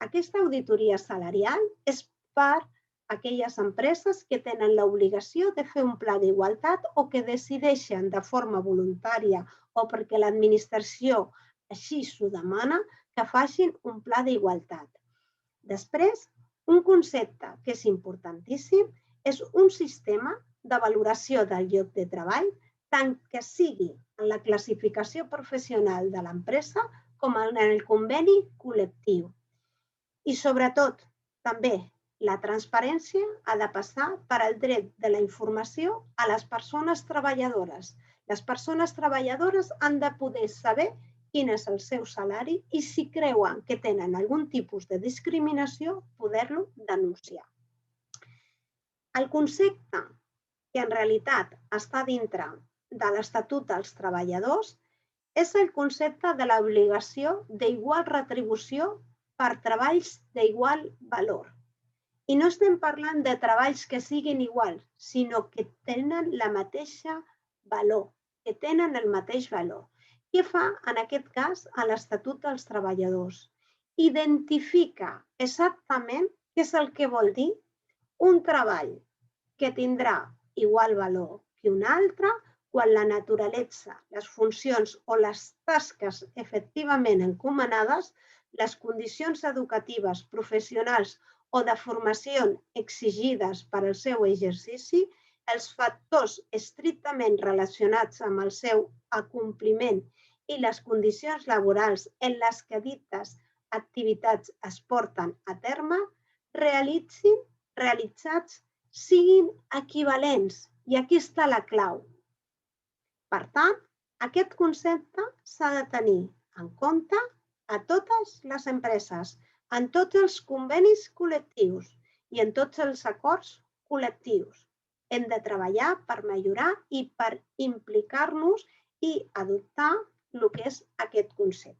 Aquesta auditoria salarial és per a aquelles empreses que tenen l'obligació de fer un pla d'igualtat o que decideixen de forma voluntària o perquè l'administració així s'ho demana, que facin un pla d'igualtat. Després, un concepte que és importantíssim és un sistema de valoració del lloc de treball, tant que sigui en la classificació professional de l'empresa com en el conveni col·lectiu. I sobretot, també, la transparència ha de passar per al dret de la informació a les persones treballadores. Les persones treballadores han de poder saber quin és el seu salari i si creuen que tenen algun tipus de discriminació, poder-lo denunciar. El concepte que en realitat està dintre de l'Estatut dels Treballadors és el concepte de l'obligació d'igual retribució per treballs d'igual valor. I no estem parlant de treballs que siguin iguals, sinó que tenen la mateixa valor, que tenen el mateix valor. Què fa, en aquest cas, a l'Estatut dels Treballadors? Identifica exactament què és el que vol dir un treball que tindrà igual valor que un altre quan la naturalesa, les funcions o les tasques efectivament encomanades, les condicions educatives, professionals o de formació exigides per al seu exercici, els factors estrictament relacionats amb el seu acompliment i les condicions laborals en les que dites activitats es porten a terme, realitzats siguin equivalents. I aquí està la clau. Per tant, aquest concepte s'ha de tenir en compte a totes les empreses, en tots els convenis col·lectius i en tots els acords col·lectius. Hem de treballar per millorar i per implicar-nos i adoptar el que és aquest concepte.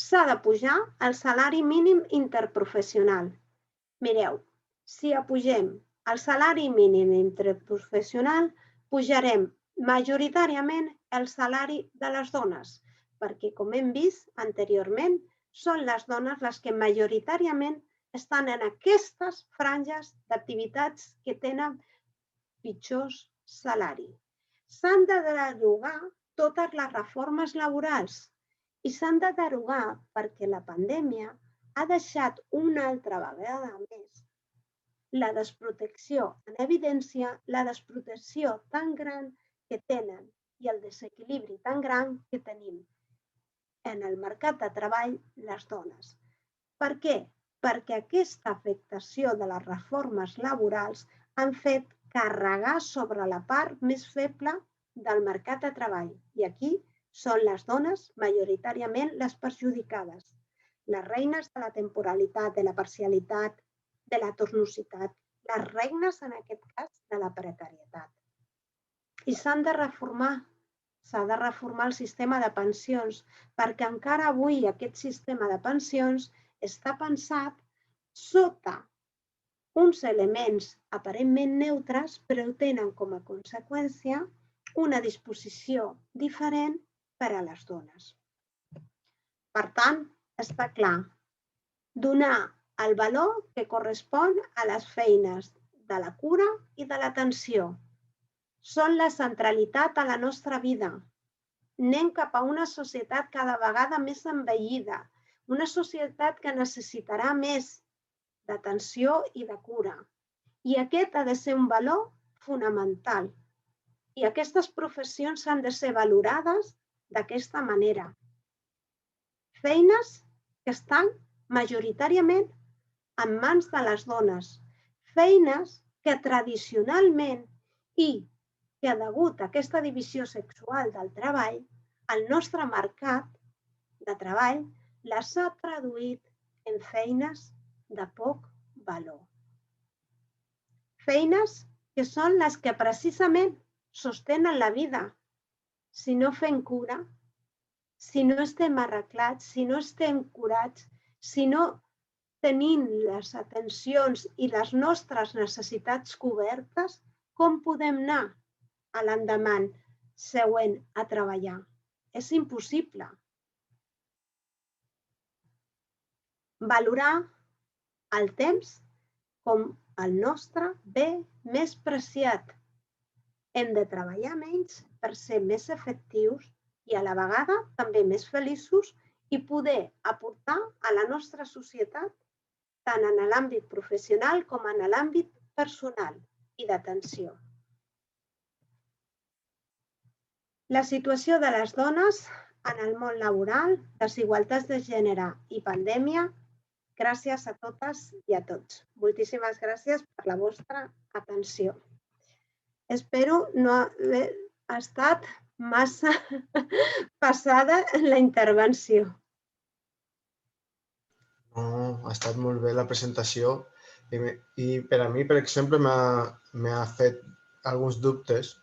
S'ha de pujar el salari mínim interprofessional. Mireu, si apugem el salari mínim interprofessional, pujarem majoritàriament el salari de les dones, perquè, com hem vist anteriorment, són les dones les que majoritàriament estan en aquestes franges d'activitats que tenen pitjors salaris. S'han de derogar totes les reformes laborals i s'han de derogar perquè la pandèmia ha deixat una altra vegada més la desprotecció en evidència, la desprotecció tan gran que tenen i el desequilibri tan gran que tenim en el mercat de treball les dones. Per què? Perquè aquesta afectació de les reformes laborals han fet carregar sobre la part més feble del mercat de treball. I aquí són les dones majoritàriament les perjudicades, les reines de la temporalitat, de la parcialitat, de la tornositat, les regnes, en aquest cas, de la precarietat. I s'ha de reformar el sistema de pensions, perquè encara avui aquest sistema de pensions està pensat sota uns elements aparentment neutres, però tenen com a conseqüència una disposició diferent per a les dones. Per tant, està clar, donar el valor que correspon a les feines de la cura i de l'atenció. Són la centralitat a la nostra vida. Anem cap a una societat cada vegada més envellida, una societat que necessitarà més d'atenció i de cura. I aquest ha de ser un valor fonamental. I aquestes professions han de ser valorades d'aquesta manera. Feines que estan majoritàriament en mans de les dones. Feines que tradicionalment i que degut a aquesta divisió sexual del treball, el nostre mercat de treball les ha traduït en feines de poc valor. Feines que són les que precisament sostenen la vida. Si no fem cura, si no estem arreglats, si no estem curats, si no tenim les atencions i les nostres necessitats cobertes, com podem anar a l'endemà següent a treballar? És impossible. Valorar el temps com el nostre bé més preciat. Hem de treballar menys per ser més efectius i a la vegada també més feliços i poder aportar a la nostra societat tant en l'àmbit professional com en l'àmbit personal i d'atenció. La situació de les dones en el món laboral, desigualtats de gènere i pandèmia, gràcies a totes i a tots. Moltíssimes gràcies per la vostra atenció. Espero no haver estat massa passada la intervenció. No, ha estat molt bé la presentació i per a mi, per exemple, m'ha fet alguns dubtes,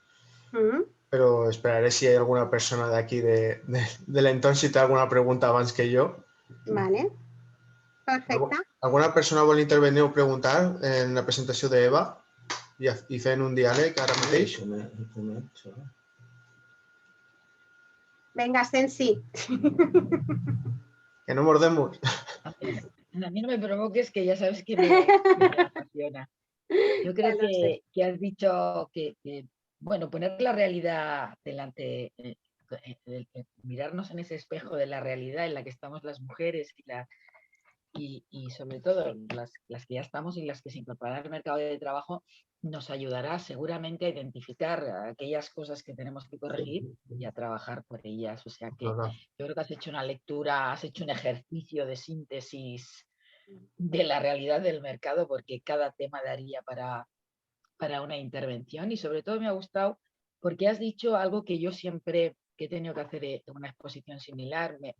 però esperaré si hi ha alguna persona d'aquí de l'entorn si té alguna pregunta abans que jo. Vale, perfecte. Alguna persona vol intervenir o preguntar en la presentació d'Eva i fent un diàleg ara mateix? Venga, Sensi. Que no mordemos. A mí no me provoques, que ya sabes que me apasiona. Yo creo que has dicho que, bueno, poner la realidad delante, mirarnos en ese espejo de la realidad en la que estamos las mujeres y sobre todo las que ya estamos y las que se incorporan al mercado de trabajo, nos ayudará seguramente a identificar aquellas cosas que tenemos que corregir y a trabajar por ellas. O sea que yo creo que has hecho una lectura, has hecho un ejercicio de síntesis de la realidad del mercado, porque cada tema daría para una intervención. Y sobre todo me ha gustado porque has dicho algo que yo siempre que he tenido que hacer una exposición similar, me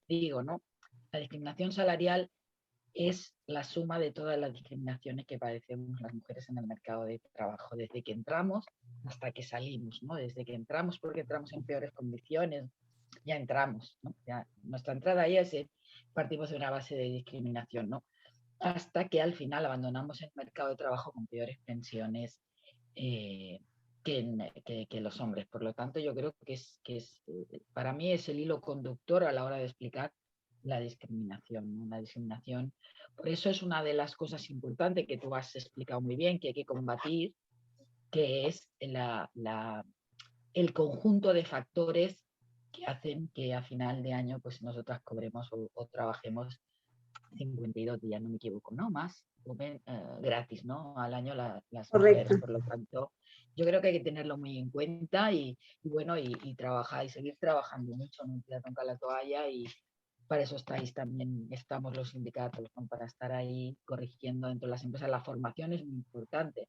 digo, ¿no? La discriminación salarial es la suma de todas las discriminaciones que padecemos las mujeres en el mercado de trabajo, desde que entramos hasta que salimos, ¿no? Desde que entramos porque entramos en peores condiciones, ya entramos, ¿no? Ya, nuestra entrada ya es, partimos de una base de discriminación, ¿no? Hasta que al final abandonamos el mercado de trabajo con peores pensiones que los hombres. Por lo tanto, yo creo que para mí es el hilo conductor a la hora de explicar la discriminación, ¿no? La discriminación. Por eso es una de las cosas importantes que tú has explicado muy bien, que hay que combatir, que es el conjunto de factores que hacen que a final de año pues nosotras cobremos o trabajemos 52 días, no me equivoco, ¿no? Más gratis, ¿no? Al año las mujeres. Por lo tanto, yo creo que hay que tenerlo muy en cuenta y bueno, y trabajar y seguir trabajando mucho, no tirar nunca la toalla, y para eso estamos los sindicatos, ¿no? Para estar ahí corrigiendo dentro de las empresas. La formación es muy importante,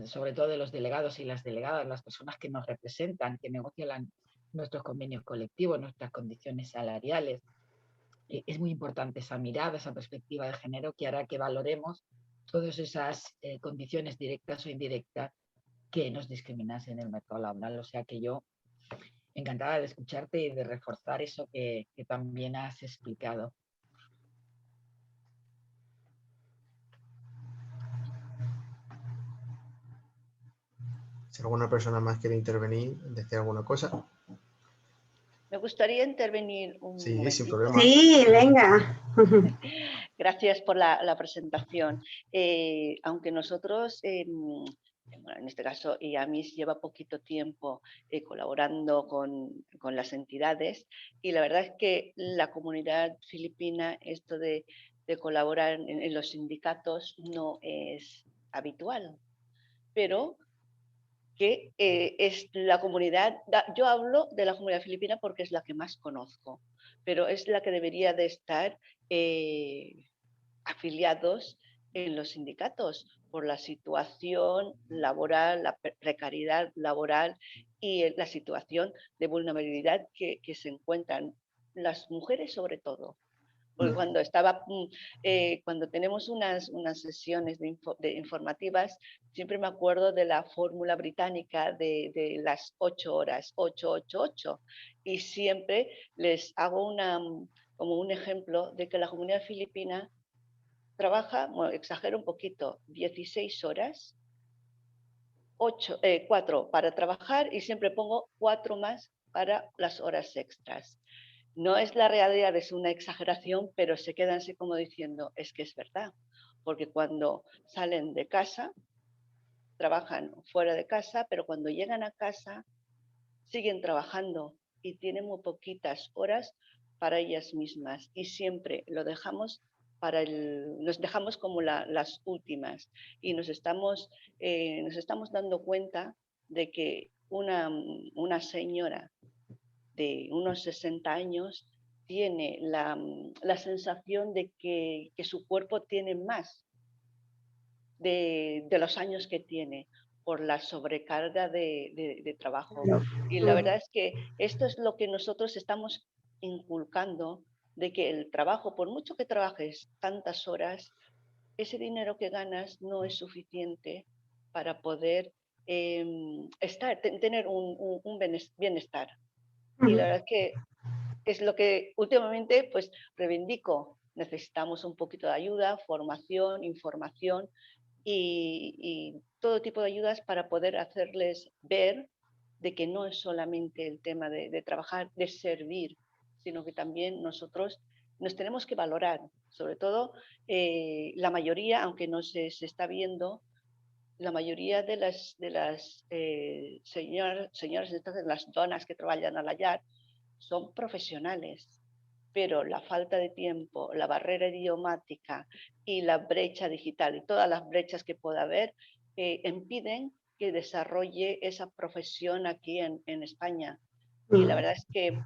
sobre todo de los delegados y las delegadas, las personas que nos representan, que negocian nuestros convenios colectivos, nuestras condiciones salariales. Es muy importante esa mirada, esa perspectiva de género que hará que valoremos todas esas condiciones directas o indirectas que nos discriminan en el mercado laboral. O sea que yo encantada de escucharte y de reforzar eso que también has explicado. Si alguna persona más quiere intervenir, decir alguna cosa. Me gustaría intervenir un momentito. Sin problema. Sí, venga. Gracias por la presentación. Aunque nosotros, bueno, en este caso, IAMIS lleva poquito tiempo colaborando con las entidades, y la verdad es que la comunidad filipina, esto de colaborar en los sindicatos no es habitual, pero que es la comunidad, yo hablo de la comunidad filipina porque es la que más conozco, pero es la que debería de estar afiliados en los sindicatos por la situación laboral, la precariedad laboral y la situación de vulnerabilidad que se encuentran las mujeres sobre todo. Porque cuando tenemos unas sesiones de informativas, siempre me acuerdo de la fórmula británica de las 8 horas, 8, y siempre les hago como un ejemplo de que la comunidad filipina trabaja, bueno, exagero un poquito, 16 horas, 4 para trabajar y siempre pongo 4 más para las horas extras. No es la realidad, es una exageración, pero se quedan así como diciendo, es que es verdad, porque cuando salen de casa, trabajan fuera de casa, pero cuando llegan a casa, siguen trabajando y tienen muy poquitas horas para ellas mismas y siempre lo dejamos nos dejamos como las últimas, y nos estamos dando cuenta de que una señora de unos 60 años tiene la sensación de que su cuerpo tiene más de los años que tiene, por la sobrecarga de trabajo. Y la verdad es que esto es lo que nosotros estamos inculcando, de que el trabajo, por mucho que trabajes tantas horas, ese dinero que ganas no es suficiente para poder tener un bienestar. Y la verdad es que es lo que últimamente pues reivindico. Necesitamos un poquito de ayuda, formación, información y todo tipo de ayudas para poder hacerles ver de que no es solamente el tema de trabajar, de servir, sino que también nosotros nos tenemos que valorar. Sobre todo la mayoría, aunque no se está viendo, la mayoría de las señoras, entonces las donas que trabajan a la llar, son profesionales, pero la falta de tiempo, la barrera idiomática y la brecha digital y todas las brechas que pueda haber impiden que desarrolle esa profesión aquí en España. Y la verdad es que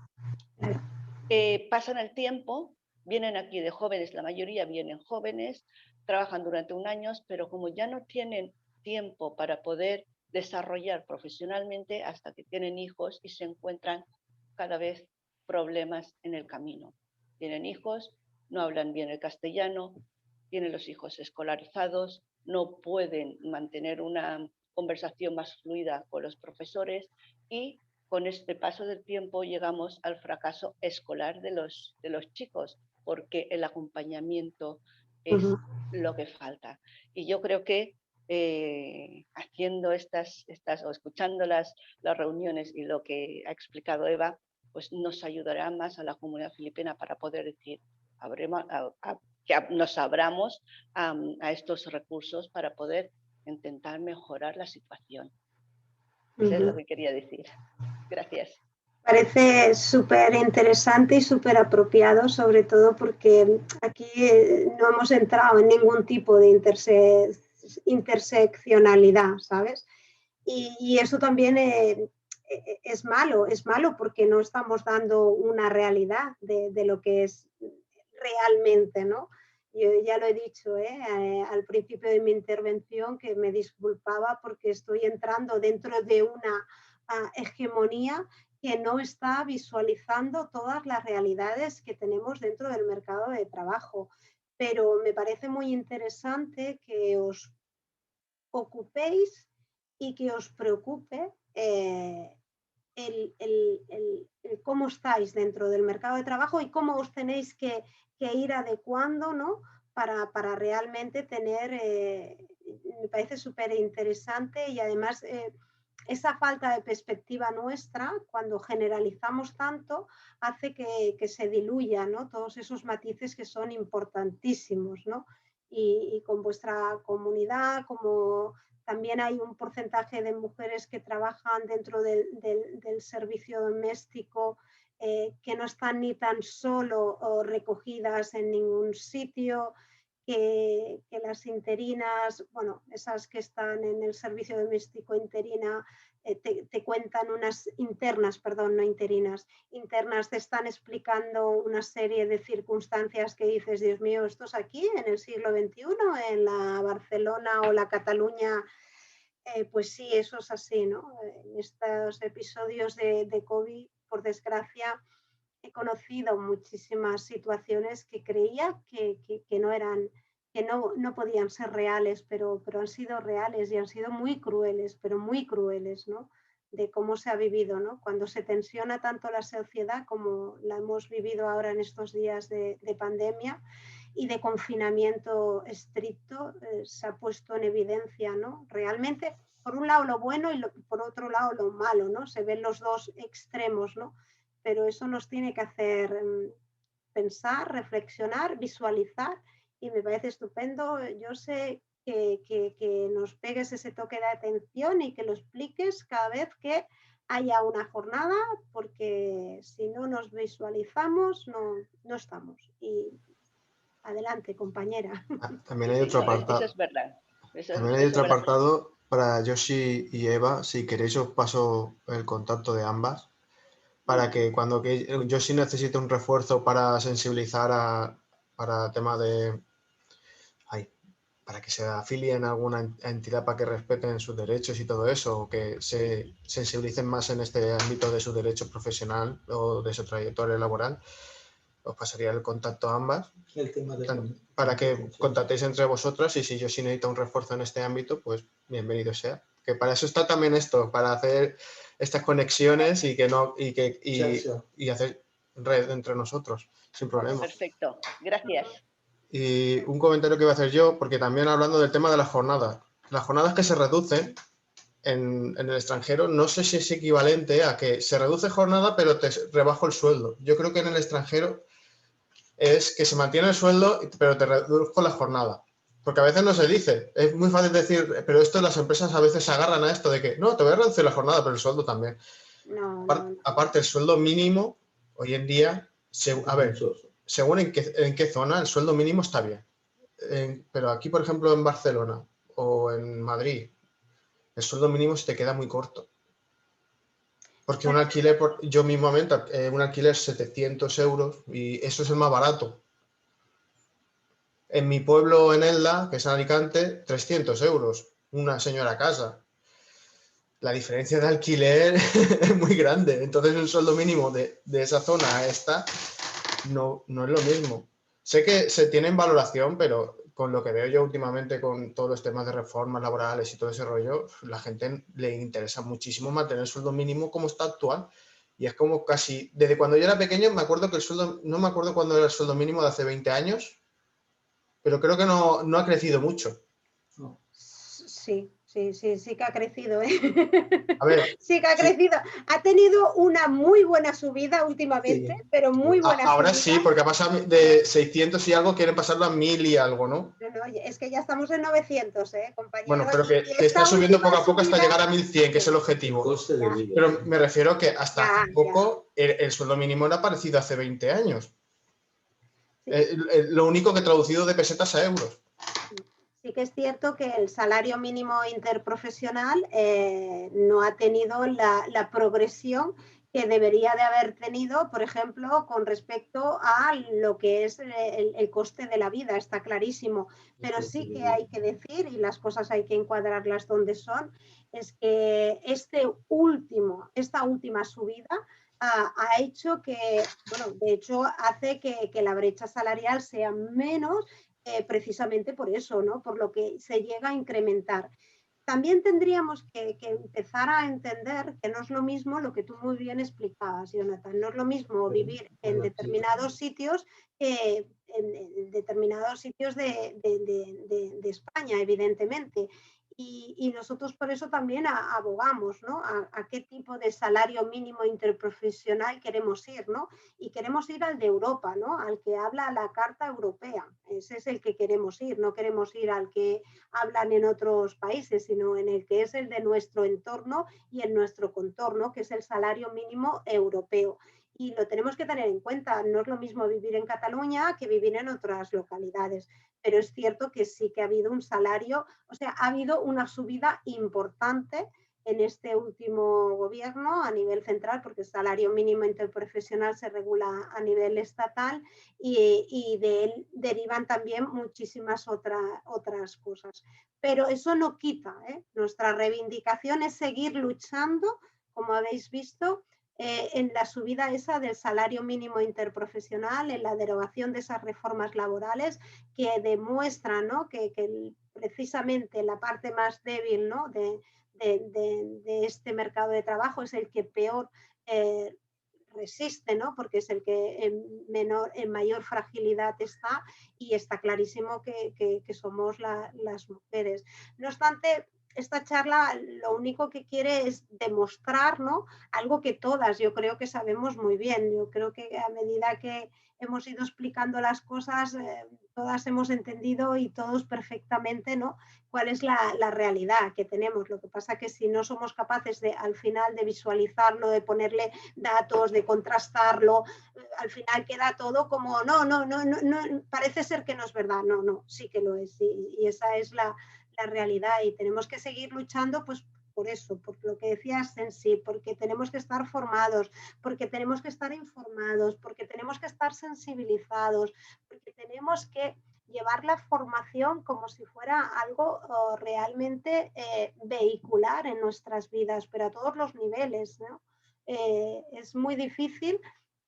pasan el tiempo, vienen aquí de jóvenes, la mayoría vienen jóvenes, trabajan durante un año, pero como ya no tienen tiempo para poder desarrollar profesionalmente hasta que tienen hijos y se encuentran cada vez problemas en el camino. Tienen hijos, no hablan bien el castellano, tienen los hijos escolarizados, no pueden mantener una conversación más fluida con los profesores y con este paso del tiempo llegamos al fracaso escolar de los chicos, porque el acompañamiento es lo que falta. Y yo creo que haciendo o escuchando las reuniones y lo que ha explicado Eva, pues nos ayudará más a la comunidad filipina para poder decir, que nos abramos a estos recursos para poder intentar mejorar la situación. Eso es lo que quería decir. Gracias. Parece súper interesante y súper apropiado, sobre todo porque aquí no hemos entrado en ningún tipo de interseccionalidad, ¿sabes? Y eso también es malo porque no estamos dando una realidad de lo que es realmente, ¿no? Yo ya lo he dicho al principio de mi intervención, que me disculpaba porque estoy entrando dentro de una hegemonía que no está visualizando todas las realidades que tenemos dentro del mercado de trabajo. Pero me parece muy interesante que os ocupéis y que os preocupe el cómo estáis dentro del mercado de trabajo y cómo os tenéis que ir adecuando, ¿no? Para realmente tener, me parece súper interesante y además esa falta de perspectiva nuestra, cuando generalizamos tanto, hace que se diluya, ¿no? Todos esos matices que son importantísimos, ¿no? Y con vuestra comunidad, como también hay un porcentaje de mujeres que trabajan dentro del servicio doméstico que no están ni tan solo recogidas en ningún sitio, que las interinas, bueno, esas que están en el servicio doméstico interina, te cuentan unas internas, perdón, no interinas, internas te están explicando una serie de circunstancias que dices, Dios mío, esto es aquí en el siglo XXI, en la Barcelona o la Cataluña, pues sí, eso es así, ¿no? En estos episodios de COVID, por desgracia, he conocido muchísimas situaciones que creía que no eran, que no podían ser reales, pero han sido reales y han sido muy crueles, pero muy crueles, ¿no? De cómo se ha vivido, ¿no? Cuando se tensiona tanto la sociedad como la hemos vivido ahora en estos días de pandemia y de confinamiento estricto, se ha puesto en evidencia, ¿no? Realmente, por un lado lo bueno y por otro lado lo malo, ¿no? Se ven los dos extremos, ¿no? Pero eso nos tiene que hacer pensar, reflexionar, visualizar y me parece estupendo. Yo sé que nos pegues ese toque de atención y que lo expliques cada vez que haya una jornada, porque si no nos visualizamos no estamos. Y adelante, compañera. También hay otro apartado. Eso es verdad. También hay otro apartado para Joshi y Eva. Si queréis os paso el contacto de ambas para que cuando Joshi necesite un refuerzo para sensibilizar para tema de para que se afilien a alguna entidad para que respeten sus derechos y todo eso, o que se sensibilicen más en este ámbito de su derecho profesional o de su trayectoria laboral, os pasaría el contacto a ambas para que contactéis entre vosotras, y si yo sí necesito un refuerzo en este ámbito, pues bienvenido sea. Que para eso está también esto, para hacer estas conexiones y hacer red entre nosotros, sin problema. Perfecto, gracias. Y un comentario que voy a hacer yo, porque también hablando del tema de las jornadas que se reducen en el extranjero, no sé si es equivalente a que se reduce jornada pero te rebajo el sueldo. Yo creo que en el extranjero es que se mantiene el sueldo pero te reduzco la jornada. Porque a veces no se dice. Es muy fácil decir, pero esto las empresas a veces se agarran a esto de que no, te voy a reducir la jornada, pero el sueldo también. No. Aparte, el sueldo mínimo, hoy en día, a ver, según en qué zona, el sueldo mínimo está bien. Pero aquí, por ejemplo, en Barcelona o en Madrid, el sueldo mínimo se te queda muy corto. Porque un alquiler, yo mismamente, un alquiler 700 euros y eso es el más barato. En mi pueblo, en Elda, que es en Alicante, 300 euros, una señora casa. La diferencia de alquiler es muy grande. Entonces el sueldo mínimo de esa zona a esta no es lo mismo. Sé que se tiene en valoración, pero con lo que veo yo últimamente con todos los temas de reformas laborales y todo ese rollo, la gente le interesa muchísimo mantener el sueldo mínimo como está actual. Y es como casi, desde cuando yo era pequeño, me acuerdo que el sueldo, no me acuerdo cuándo era el sueldo mínimo de hace 20 años, pero creo que no ha crecido mucho. Sí que ha crecido, ¿eh? A ver, sí que ha crecido. Ha tenido una muy buena subida últimamente, pero muy buena ahora subida. sí, porque ha pasado de 600 y algo, quieren pasarlo a 1000 y algo, ¿no? No, es que ya estamos en 900, compañero. Bueno, pero que está subiendo poco a poco hasta llegar a 1100, que es el objetivo. Pero me refiero que hasta hace poco el sueldo mínimo era parecido hace 20 años. Sí. Lo único que traducido de pesetas a euros. Sí que es cierto que el salario mínimo interprofesional no ha tenido la progresión que debería de haber tenido, por ejemplo, con respecto a lo que es el coste de la vida, está clarísimo. Pero sí que hay que decir, y las cosas hay que encuadrarlas donde son, es que esta última subida ha hecho que, bueno, de hecho hace que la brecha salarial sea menos, precisamente por eso, ¿no? Por lo que se llega a incrementar. También tendríamos que empezar a entender que no es lo mismo lo que tú muy bien explicabas, Jonathan, no es lo mismo vivir en determinados sitios que en determinados sitios de España, evidentemente. Y nosotros por eso también abogamos, ¿no? A qué tipo de salario mínimo interprofesional queremos ir, ¿no? Y queremos ir al de Europa, ¿no? Al que habla la Carta Europea. Ese es el que queremos ir, no queremos ir al que hablan en otros países, sino en el que es el de nuestro entorno y en nuestro contorno, que es el salario mínimo europeo. Y lo tenemos que tener en cuenta, no es lo mismo vivir en Cataluña que vivir en otras localidades, pero es cierto que sí que ha habido un salario, o sea, ha habido una subida importante en este último gobierno a nivel central, porque el salario mínimo interprofesional se regula a nivel estatal y de él derivan también muchísimas otras cosas. Pero eso no quita, nuestra reivindicación es seguir luchando, como habéis visto, en la subida esa del salario mínimo interprofesional, en la derogación de esas reformas laborales que demuestran, ¿no? que precisamente la parte más débil, ¿no? de este mercado de trabajo es el que peor resiste, ¿no? Porque es el que en mayor fragilidad está, y está clarísimo que somos las mujeres. No obstante, esta charla lo único que quiere es demostrar, ¿no? Algo que todas yo creo que sabemos muy bien. Yo creo que a medida que hemos ido explicando las cosas, todas hemos entendido y todos perfectamente, ¿no? Cuál es la realidad que tenemos. Lo que pasa es que si no somos capaces de, al final, de visualizarlo, de ponerle datos, de contrastarlo, al final queda todo como no, parece ser que no es verdad. No, sí que lo es, y esa es la realidad, y tenemos que seguir luchando, pues por eso, por lo que decías, Sensi, porque tenemos que estar formados, porque tenemos que estar informados, porque tenemos que estar sensibilizados, porque tenemos que llevar la formación como si fuera algo realmente vehicular en nuestras vidas, pero a todos los niveles, ¿no? Es muy difícil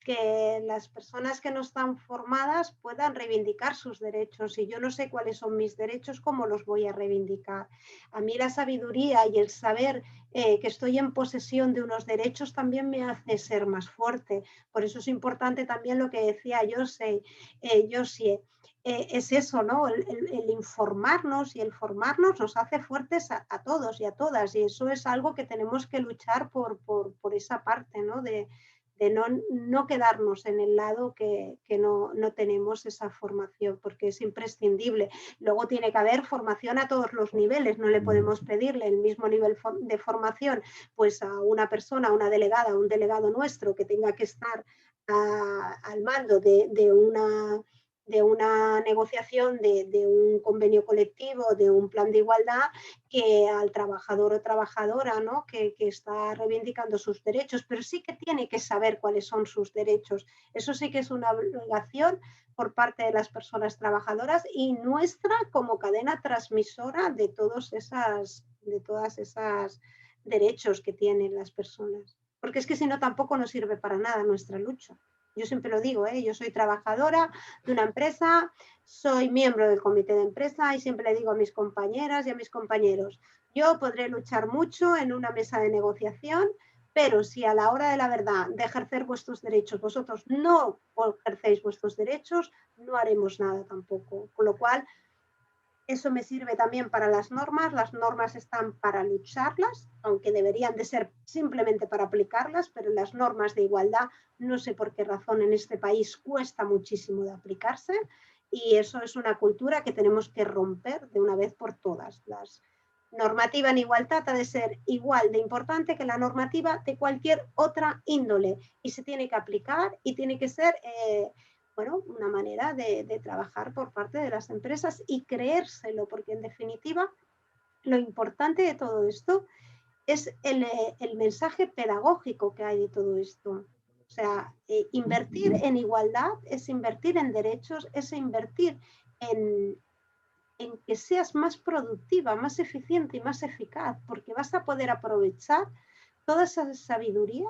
que las personas que no están formadas puedan reivindicar sus derechos. Si yo no sé cuáles son mis derechos, ¿cómo los voy a reivindicar? A mí la sabiduría y el saber que estoy en posesión de unos derechos también me hace ser más fuerte. Por eso es importante también lo que decía Josie, es eso, ¿no? El informarnos y el formarnos nos hace fuertes a todos y a todas, y eso es algo que tenemos que luchar por esa parte, ¿no? De no quedarnos en el lado que no tenemos esa formación, porque es imprescindible. Luego tiene que haber formación a todos los niveles, no le podemos pedirle el mismo nivel de formación pues a una persona, a una delegada, a un delegado nuestro que tenga que estar al mando de una negociación de un convenio colectivo, de un plan de igualdad, que al trabajador o trabajadora, ¿no? que está reivindicando sus derechos, pero sí que tiene que saber cuáles son sus derechos. Eso sí que es una obligación por parte de las personas trabajadoras y nuestra como cadena transmisora de todas esas derechos que tienen las personas. Porque es que si no tampoco nos sirve para nada nuestra lucha. Yo siempre lo digo, yo soy trabajadora de una empresa, soy miembro del comité de empresa y siempre le digo a mis compañeras y a mis compañeros, yo podré luchar mucho en una mesa de negociación, pero si a la hora de la verdad de ejercer vuestros derechos vosotros no ejercéis vuestros derechos, no haremos nada tampoco. Con lo cual, eso me sirve también para las normas están para lucharlas, aunque deberían de ser simplemente para aplicarlas, pero las normas de igualdad, no sé por qué razón en este país cuesta muchísimo de aplicarse, y eso es una cultura que tenemos que romper de una vez por todas. La normativa en igualdad ha de ser igual de importante que la normativa de cualquier otra índole, y se tiene que aplicar y tiene que ser... una manera de trabajar por parte de las empresas y creérselo, porque en definitiva lo importante de todo esto es el mensaje pedagógico que hay de todo esto. O sea, invertir en igualdad es invertir en derechos, es invertir en que seas más productiva, más eficiente y más eficaz, porque vas a poder aprovechar toda esa sabiduría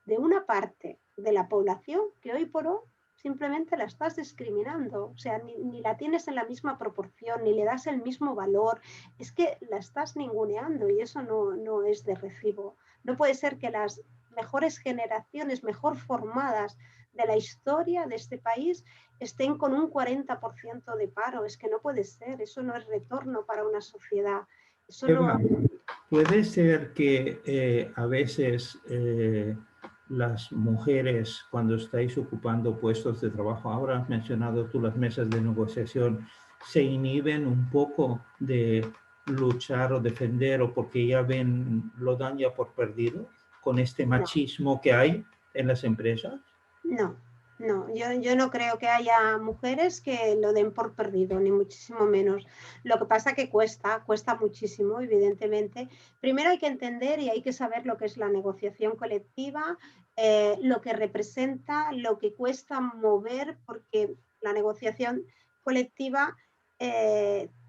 de una parte de la población que hoy por hoy simplemente la estás discriminando, o sea, ni la tienes en la misma proporción, ni le das el mismo valor, es que la estás ninguneando y eso no es de recibo. No puede ser que las mejores generaciones, mejor formadas de la historia de este país estén con un 40% de paro, es que no puede ser, eso no es retorno para una sociedad. Eso Eva, puede ser que a veces las mujeres, cuando estáis ocupando puestos de trabajo, ahora has mencionado tú las mesas de negociación, se inhiben un poco de luchar o defender, o porque ya lo dan ya por perdido con este machismo que hay en las empresas? No, yo no creo que haya mujeres que lo den por perdido, ni muchísimo menos. Lo que pasa que cuesta muchísimo, evidentemente. Primero hay que entender y hay que saber lo que es la negociación colectiva, lo que representa, lo que cuesta mover, porque la negociación colectiva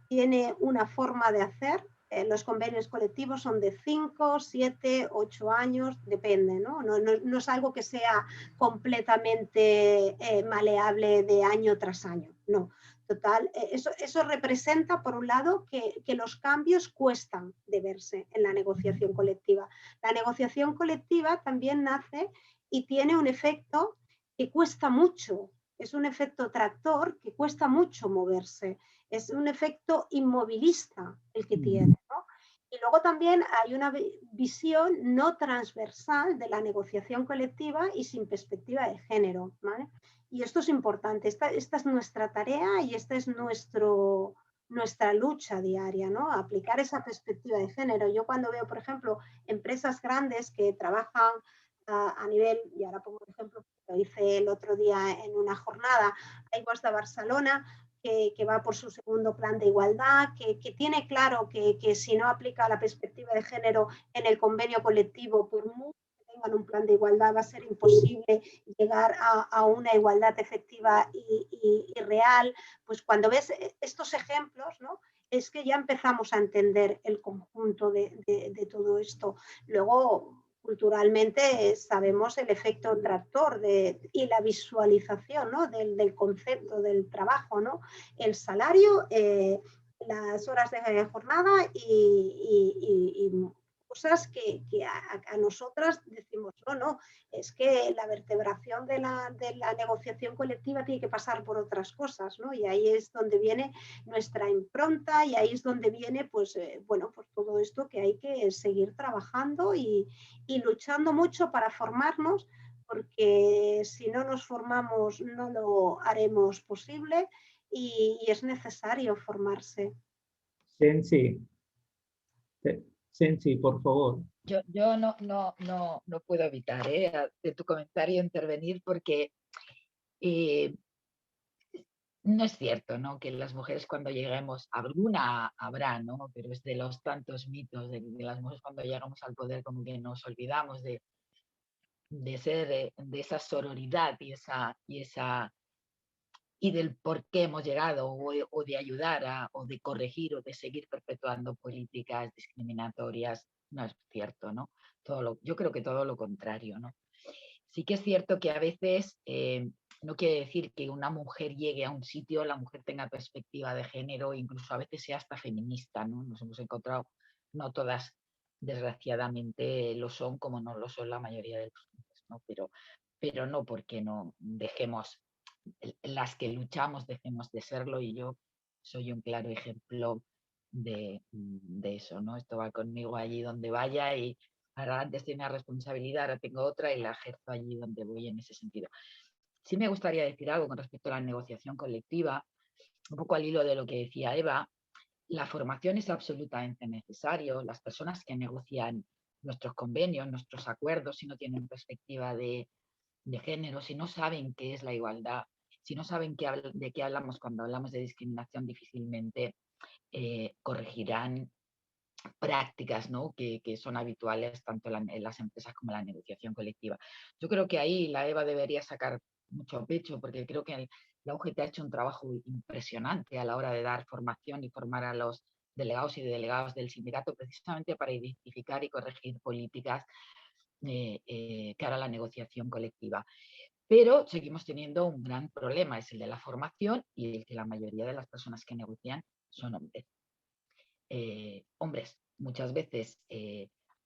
tiene una forma de hacer. Los convenios colectivos son de 5, 7, 8 años, depende, ¿no? No es algo que sea completamente maleable de año tras año, no. Total, eso representa, por un lado, que los cambios cuestan de verse en la negociación colectiva. La negociación colectiva también nace y tiene un efecto que cuesta mucho, es un efecto tractor que cuesta mucho moverse, es un efecto inmovilista el que tiene, ¿no? Y luego también hay una visión no transversal de la negociación colectiva y sin perspectiva de género, ¿vale? Y esto es importante, esta es nuestra tarea y esta es nuestra lucha diaria, ¿no? Aplicar esa perspectiva de género. Yo cuando veo, por ejemplo, empresas grandes que trabajan a nivel, y ahora pongo un ejemplo, lo hice el otro día en una jornada, Aigües de Barcelona, que va por su segundo plan de igualdad, que tiene claro que si no aplica la perspectiva de género en el convenio colectivo, por mucho que tenga hagan un plan de igualdad va a ser imposible llegar a una igualdad efectiva y real. Pues cuando ves estos ejemplos, ¿no? Es que ya empezamos a entender el conjunto de todo esto. Luego, culturalmente sabemos el efecto tractor y la visualización, ¿no? del concepto del trabajo, ¿no? El salario, las horas de jornada y cosas que a nosotras decimos, no, es que la vertebración de la negociación colectiva tiene que pasar por otras cosas, ¿no? Y ahí es donde viene nuestra impronta y ahí es donde viene, pues, bueno, pues todo esto que hay que seguir trabajando y luchando mucho para formarnos, porque si no nos formamos no lo haremos posible y es necesario formarse. Sensi, por favor. Yo no puedo evitar de tu comentario intervenir porque no es cierto, ¿no? Que las mujeres cuando lleguemos, alguna habrá, ¿no? Pero es de los tantos mitos de las mujeres cuando llegamos al poder como que nos olvidamos de ser, de esa sororidad y del por qué hemos llegado o de ayudar o de corregir o de seguir perpetuando políticas discriminatorias. No es cierto, ¿no? Yo creo que todo lo contrario, ¿no? Sí que es cierto que a veces no quiere decir que una mujer llegue a un sitio, la mujer tenga perspectiva de género, incluso a veces sea hasta feminista, ¿no? Nos hemos encontrado, no todas desgraciadamente lo son, como no lo son la mayoría de los hombres, ¿no? Pero no porque no dejemos, las que luchamos dejemos de serlo, y yo soy un claro ejemplo de eso, ¿no? Esto va conmigo allí donde vaya y ahora antes tenía responsabilidad, ahora tengo otra y la ejerzo allí donde voy en ese sentido. Sí me gustaría decir algo con respecto a la negociación colectiva, un poco al hilo de lo que decía Eva. La formación es absolutamente necesario. Las personas que negocian nuestros convenios, nuestros acuerdos, si no tienen perspectiva de género, si no saben qué es la igualdad, si no saben de qué hablamos cuando hablamos de discriminación, difícilmente corregirán prácticas, ¿no? que son habituales tanto en las empresas como en la negociación colectiva. Yo creo que ahí la EVA debería sacar mucho pecho, porque creo que la UGT ha hecho un trabajo impresionante a la hora de dar formación y formar a los delegados y delegadas del sindicato precisamente para identificar y corregir políticas cara a la negociación colectiva. Pero seguimos teniendo un gran problema, es el de la formación y el que la mayoría de las personas que negocian son hombres. Hombres, muchas veces,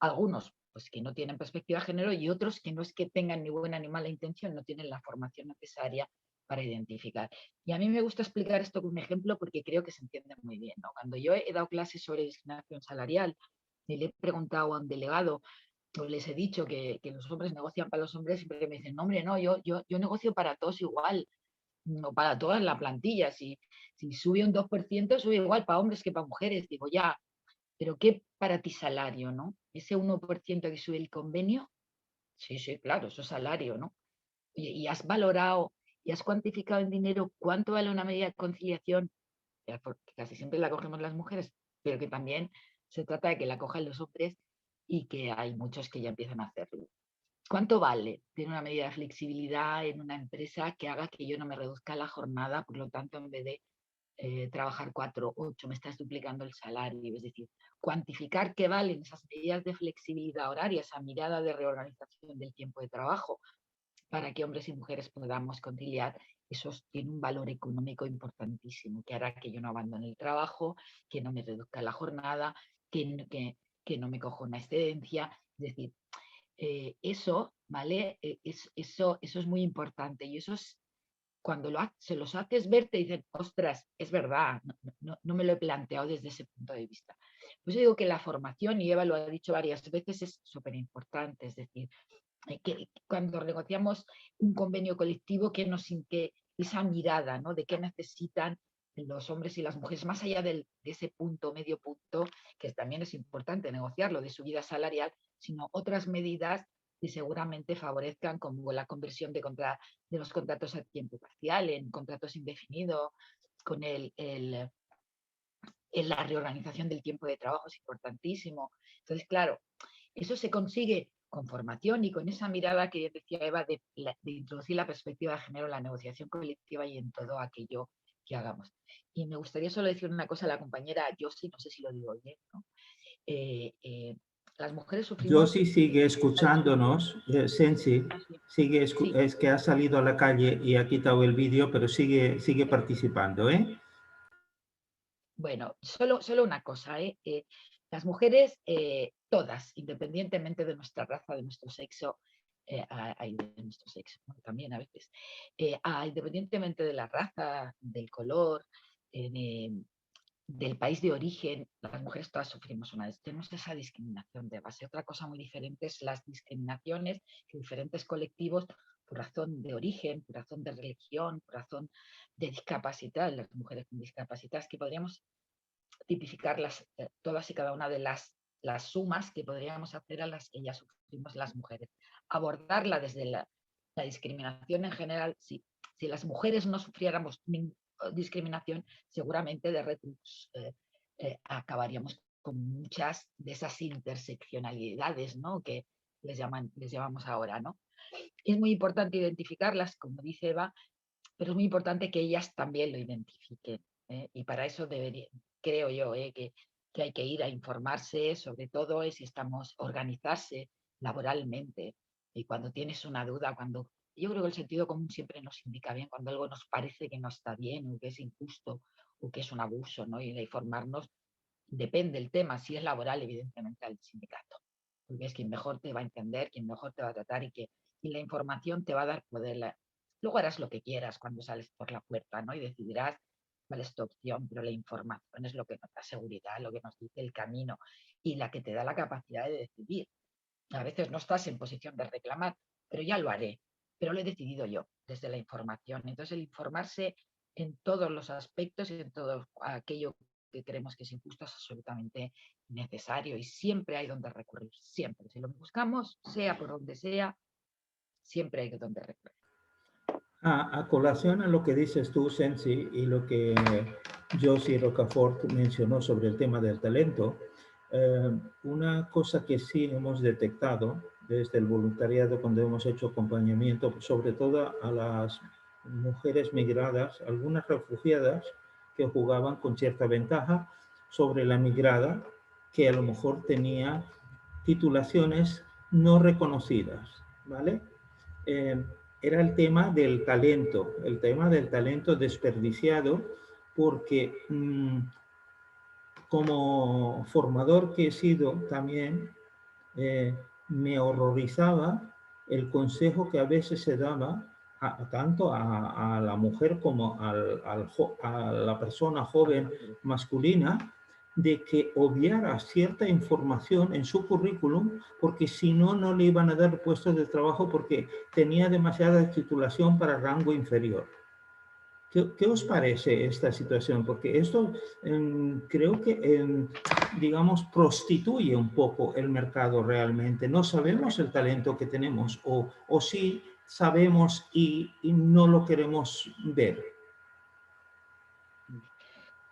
algunos pues que no tienen perspectiva de género y otros que no es que tengan ni buena ni mala intención, no tienen la formación necesaria para identificar. Y a mí me gusta explicar esto con un ejemplo porque creo que se entiende muy bien, ¿no? Cuando yo he dado clases sobre discriminación salarial y le he preguntado a un delegado, o les he dicho que los hombres negocian para los hombres, siempre me dicen, no, hombre, no, yo negocio para todos igual, no para todas la plantilla. Si sube un 2%, sube igual para hombres que para mujeres. Digo, ya, pero ¿qué para ti salario, no? Ese 1% que sube el convenio, sí, claro, eso es salario, ¿no? Y has valorado y has cuantificado en dinero cuánto vale una medida de conciliación, porque casi siempre la cogemos las mujeres, pero que también se trata de que la cojan los hombres y que hay muchos que ya empiezan a hacerlo. ¿Cuánto vale tener una medida de flexibilidad en una empresa que haga que yo no me reduzca la jornada? Por lo tanto, en vez de trabajar 4, 8, me estás duplicando el salario. Es decir, cuantificar qué valen esas medidas de flexibilidad horaria, esa mirada de reorganización del tiempo de trabajo, para que hombres y mujeres podamos conciliar, eso tiene un valor económico importantísimo, que hará que yo no abandone el trabajo, que no me reduzca la jornada, que no me cojo una excedencia. Es decir, eso, ¿vale? Eso es muy importante y eso es cuando se los haces ver, te dicen, ostras, es verdad, no me lo he planteado desde ese punto de vista. Pues yo digo que la formación, y Eva lo ha dicho varias veces, es súper importante. Es decir, que cuando negociamos un convenio colectivo, que esa mirada, ¿no? De qué necesitan los hombres y las mujeres, más allá de ese punto, medio punto, que también es importante negociarlo, de subida salarial, sino otras medidas que seguramente favorezcan, como la conversión de los contratos a tiempo parcial en contratos indefinidos, con la reorganización del tiempo de trabajo es importantísimo. Entonces, claro, eso se consigue con formación y con esa mirada que decía Eva de introducir la perspectiva de género en la negociación colectiva y en todo aquello que hagamos. Y me gustaría solo decir una cosa a la compañera Josi, no sé si lo digo bien, ¿no? Las mujeres sufrimos... Josi sigue escuchándonos, Sensi, sigue sí. Es que ha salido a la calle y ha quitado el vídeo, pero sigue participando, ¿eh? Bueno, solo una cosa, las mujeres, todas, independientemente de nuestra raza, de nuestro sexo, de nuestro sexo, ¿no? También a veces, independientemente de la raza, del color, del país de origen, las mujeres todas sufrimos tenemos esa discriminación de base. Otra cosa muy diferente es las discriminaciones que diferentes colectivos, por razón de origen, por razón de religión, por razón de discapacidad, las mujeres con discapacidad, que podríamos tipificarlas todas y cada una de las sumas que podríamos hacer a las que ya sufrimos las mujeres. Abordarla desde la discriminación en general, si las mujeres no sufriéramos discriminación, seguramente de retos acabaríamos con muchas de esas interseccionalidades, ¿no? Que les llamamos ahora, ¿no? Es muy importante identificarlas, como dice Eva, pero es muy importante que ellas también lo identifiquen. Y para eso creo yo, que hay que ir a informarse, sobre todo si estamos organizarse laboralmente. Y cuando tienes una duda, yo creo que el sentido común siempre nos indica bien cuando algo nos parece que no está bien o que es injusto o que es un abuso, ¿no? Y de informarnos depende del tema, si es laboral, evidentemente al sindicato, porque es quien mejor te va a entender, quien mejor te va a tratar y la información te va a dar poder. Luego harás lo que quieras cuando sales por la puerta, ¿no? Y decidirás cuál es tu opción, pero la información es lo que nos da seguridad, lo que nos dice el camino y la que te da la capacidad de decidir. A veces no estás en posición de reclamar, pero ya lo haré, pero lo he decidido yo desde la información. Entonces, el informarse en todos los aspectos y en todo aquello que creemos que es injusto es absolutamente necesario y siempre hay donde recurrir, siempre. Si lo buscamos, sea por donde sea, siempre hay donde recurrir. A colación a lo que dices tú, Sensi, y lo que Josie Rocafort mencionó sobre el tema del talento, una cosa que sí hemos detectado desde el voluntariado cuando hemos hecho acompañamiento, sobre todo a las mujeres migradas, algunas refugiadas que jugaban con cierta ventaja sobre la migrada, que a lo mejor tenía titulaciones no reconocidas, ¿vale? Era el tema del talento desperdiciado, porque como formador que he sido también, me horrorizaba el consejo que a veces se daba tanto a la mujer como a la persona joven masculina, de que obviara cierta información en su currículum, porque si no, no le iban a dar puestos de trabajo porque tenía demasiada titulación para rango inferior. ¿Qué os parece esta situación? Porque esto creo que, digamos, prostituye un poco el mercado realmente. No sabemos el talento que tenemos o sí sabemos y no lo queremos ver.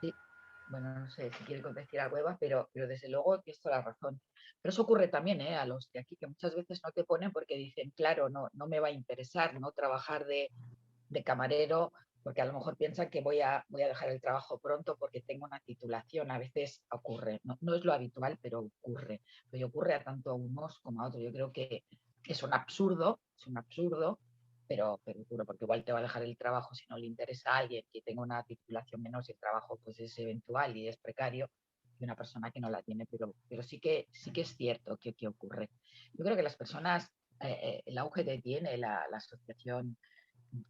Sí, bueno, no sé si quiere contestar a Cueva, pero desde luego tienes toda la razón. Pero eso ocurre también a los de aquí, que muchas veces no te ponen porque dicen, claro, no me va a interesar, ¿no? Trabajar de camarero, porque a lo mejor piensan que voy a dejar el trabajo pronto porque tengo una titulación. A veces ocurre, no es lo habitual, pero ocurre. Pero ocurre a tanto a unos como a otros. Yo creo que es un absurdo, pero ocurre, porque igual te va a dejar el trabajo si no le interesa a alguien que tenga una titulación menor, si el trabajo pues es eventual y es precario, y una persona que no la tiene, pero sí que es cierto que ocurre. Yo creo que las personas, el auge que tiene la asociación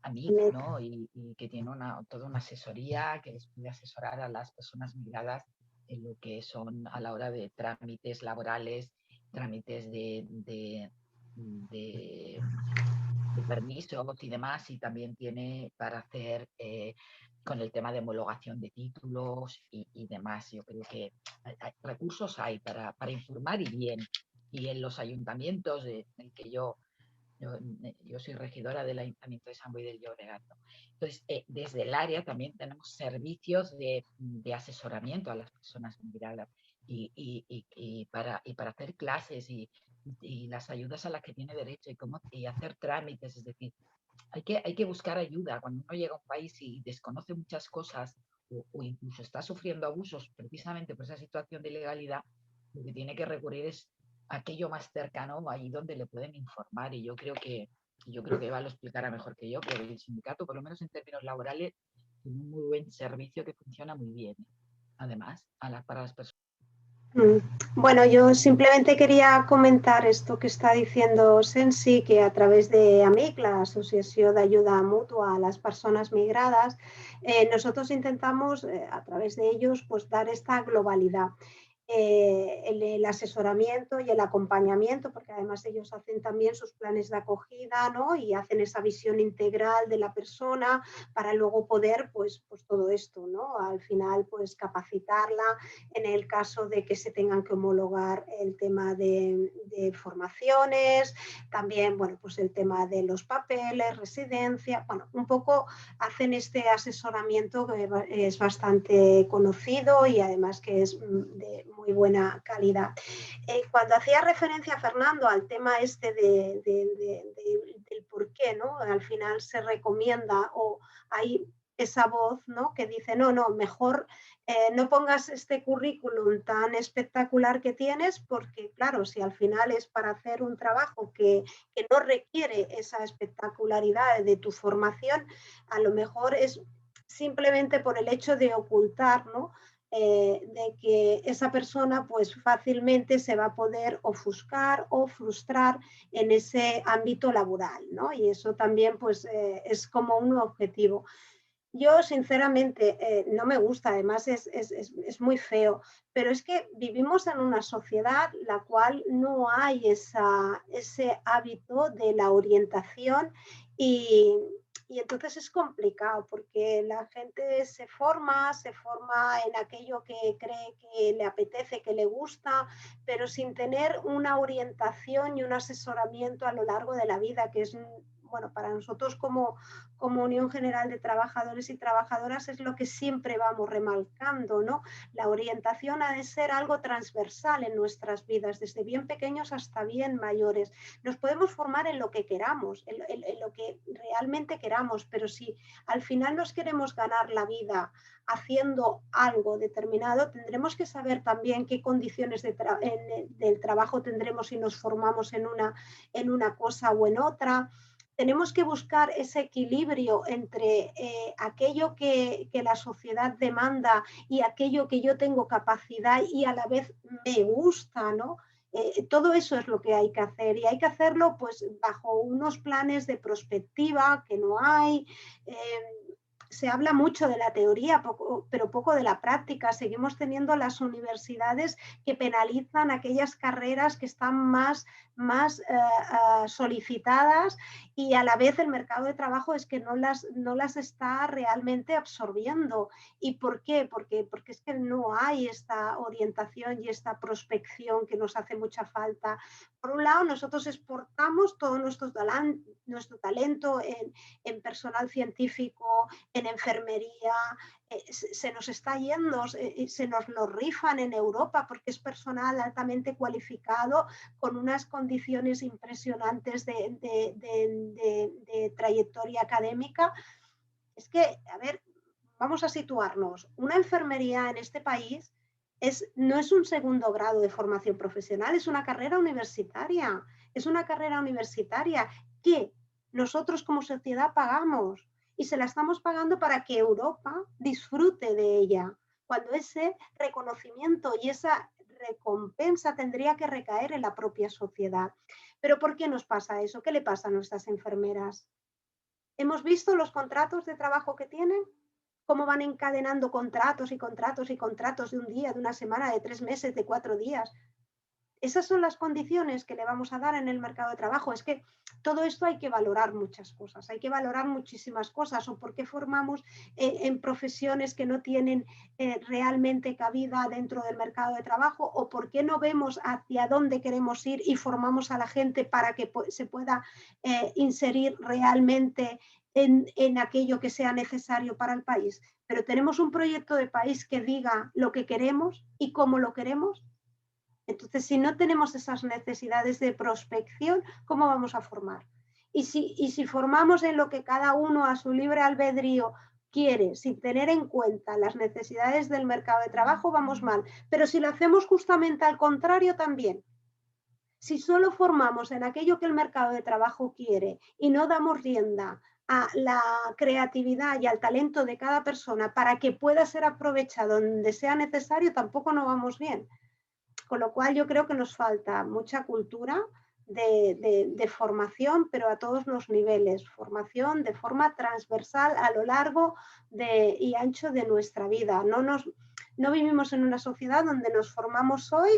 AMIC, ¿no? Y que tiene toda una asesoría que les puede asesorar a las personas migradas en lo que son a la hora de trámites laborales, trámites de permisos y demás, y también tiene para hacer con el tema de homologación de títulos y demás. Yo creo que recursos hay para informar y bien. Y en los ayuntamientos en el que yo soy regidora del Ayuntamiento de Sant Boi del Llobregat, ¿no? Entonces, desde el área también tenemos servicios de asesoramiento a las personas migradas y para hacer clases y y las ayudas a las que tiene derecho y hacer trámites. Es decir, hay que buscar ayuda. Cuando uno llega a un país y desconoce muchas cosas o incluso está sufriendo abusos precisamente por esa situación de ilegalidad, lo que tiene que recurrir es a aquello más cercano, allí donde le pueden informar. Y yo creo que Eva lo explicará mejor que yo, pero el sindicato, por lo menos en términos laborales, tiene un muy buen servicio que funciona muy bien, además, para las personas. Bueno, yo simplemente quería comentar esto que está diciendo Sensi, que a través de AMIC, la Asociación de Ayuda Mutua a las Personas Migradas, nosotros intentamos a través de ellos pues dar esta globalidad. El asesoramiento y el acompañamiento, porque además ellos hacen también sus planes de acogida, ¿no? Y hacen esa visión integral de la persona para luego poder, pues todo esto, ¿no? Al final, pues capacitarla en el caso de que se tengan que homologar el tema de formaciones, también, bueno, pues el tema de los papeles, residencia, bueno, un poco hacen este asesoramiento que es bastante conocido y además que es de muy buena calidad. Cuando hacía referencia, Fernando, al tema este del por qué, ¿no? Al final se recomienda o hay esa voz, ¿no? Que dice, no, mejor no pongas este currículum tan espectacular que tienes porque, claro, si al final es para hacer un trabajo que no requiere esa espectacularidad de tu formación, a lo mejor es simplemente por el hecho de ocultar, ¿no? De que esa persona pues fácilmente se va a poder ofuscar o frustrar en ese ámbito laboral, ¿no? Y eso también pues es como un objetivo. Yo sinceramente no me gusta, además es muy feo, pero es que vivimos en una sociedad la cual no hay ese hábito de la orientación y entonces es complicado porque la gente se forma en aquello que cree que le apetece, que le gusta, pero sin tener una orientación y un asesoramiento a lo largo de la vida, que es, bueno, para nosotros como Unión General de Trabajadores y Trabajadoras es lo que siempre vamos remarcando, ¿no? La orientación ha de ser algo transversal en nuestras vidas, desde bien pequeños hasta bien mayores. Nos podemos formar en lo que queramos, en lo que realmente queramos, pero si al final nos queremos ganar la vida haciendo algo determinado, tendremos que saber también qué condiciones del trabajo tendremos si nos formamos en una cosa o en otra. Tenemos que buscar ese equilibrio entre aquello que la sociedad demanda y aquello que yo tengo capacidad y a la vez me gusta, ¿no? Todo eso es lo que hay que hacer y hay que hacerlo pues bajo unos planes de prospectiva que no hay. Se habla mucho de la teoría, pero poco de la práctica. Seguimos teniendo las universidades que penalizan aquellas carreras que están más solicitadas y a la vez el mercado de trabajo es que no las está realmente absorbiendo. ¿Y por qué? Porque es que no hay esta orientación y esta prospección que nos hace mucha falta. Por un lado, nosotros exportamos todo nuestro talento en personal científico, en enfermería, se nos está yendo, se nos lo rifan en Europa porque es personal altamente cualificado con unas condiciones impresionantes de trayectoria académica. Es que, a ver, vamos a situarnos. Una enfermería en este país no es un segundo grado de formación profesional, es una carrera universitaria. Es una carrera universitaria que nosotros como sociedad pagamos y se la estamos pagando para que Europa disfrute de ella, cuando ese reconocimiento y esa recompensa tendría que recaer en la propia sociedad. ¿Pero por qué nos pasa eso? ¿Qué le pasa a nuestras enfermeras? ¿Hemos visto los contratos de trabajo que tienen? ¿Cómo van encadenando contratos y contratos y contratos de un día, de una semana, de 3 meses, de 4 días? Esas son las condiciones que le vamos a dar en el mercado de trabajo. Es que todo esto hay que valorar muchas cosas, hay que valorar muchísimas cosas. O por qué formamos en profesiones que no tienen realmente cabida dentro del mercado de trabajo, o por qué no vemos hacia dónde queremos ir y formamos a la gente para que se pueda inserir realmente en aquello que sea necesario para el país. Pero tenemos un proyecto de país que diga lo que queremos y cómo lo queremos. Entonces, si no tenemos esas necesidades de prospección, ¿cómo vamos a formar? Y si formamos en lo que cada uno a su libre albedrío quiere, sin tener en cuenta las necesidades del mercado de trabajo, vamos mal. Pero si lo hacemos justamente al contrario, también. Si solo formamos en aquello que el mercado de trabajo quiere y no damos rienda a la creatividad y al talento de cada persona para que pueda ser aprovechado donde sea necesario, tampoco nos vamos bien. Con lo cual yo creo que nos falta mucha cultura de formación, pero a todos los niveles, formación de forma transversal a lo largo y ancho de nuestra vida. No vivimos en una sociedad donde nos formamos hoy,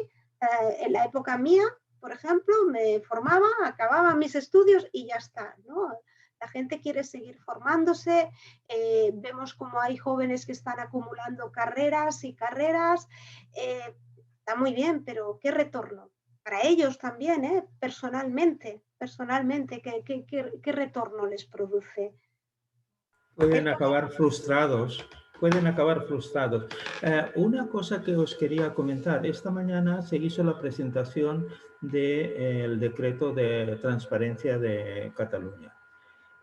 en la época mía, por ejemplo, me formaba, acababa mis estudios y ya está, ¿no? La gente quiere seguir formándose, vemos como hay jóvenes que están acumulando carreras y carreras, está muy bien, pero ¿qué retorno? Para ellos también, personalmente, ¿qué retorno les produce? Pueden acabar frustrados. Pueden acabar frustrados. Una cosa que os quería comentar. Esta mañana se hizo la presentación del decreto de transparencia de Cataluña.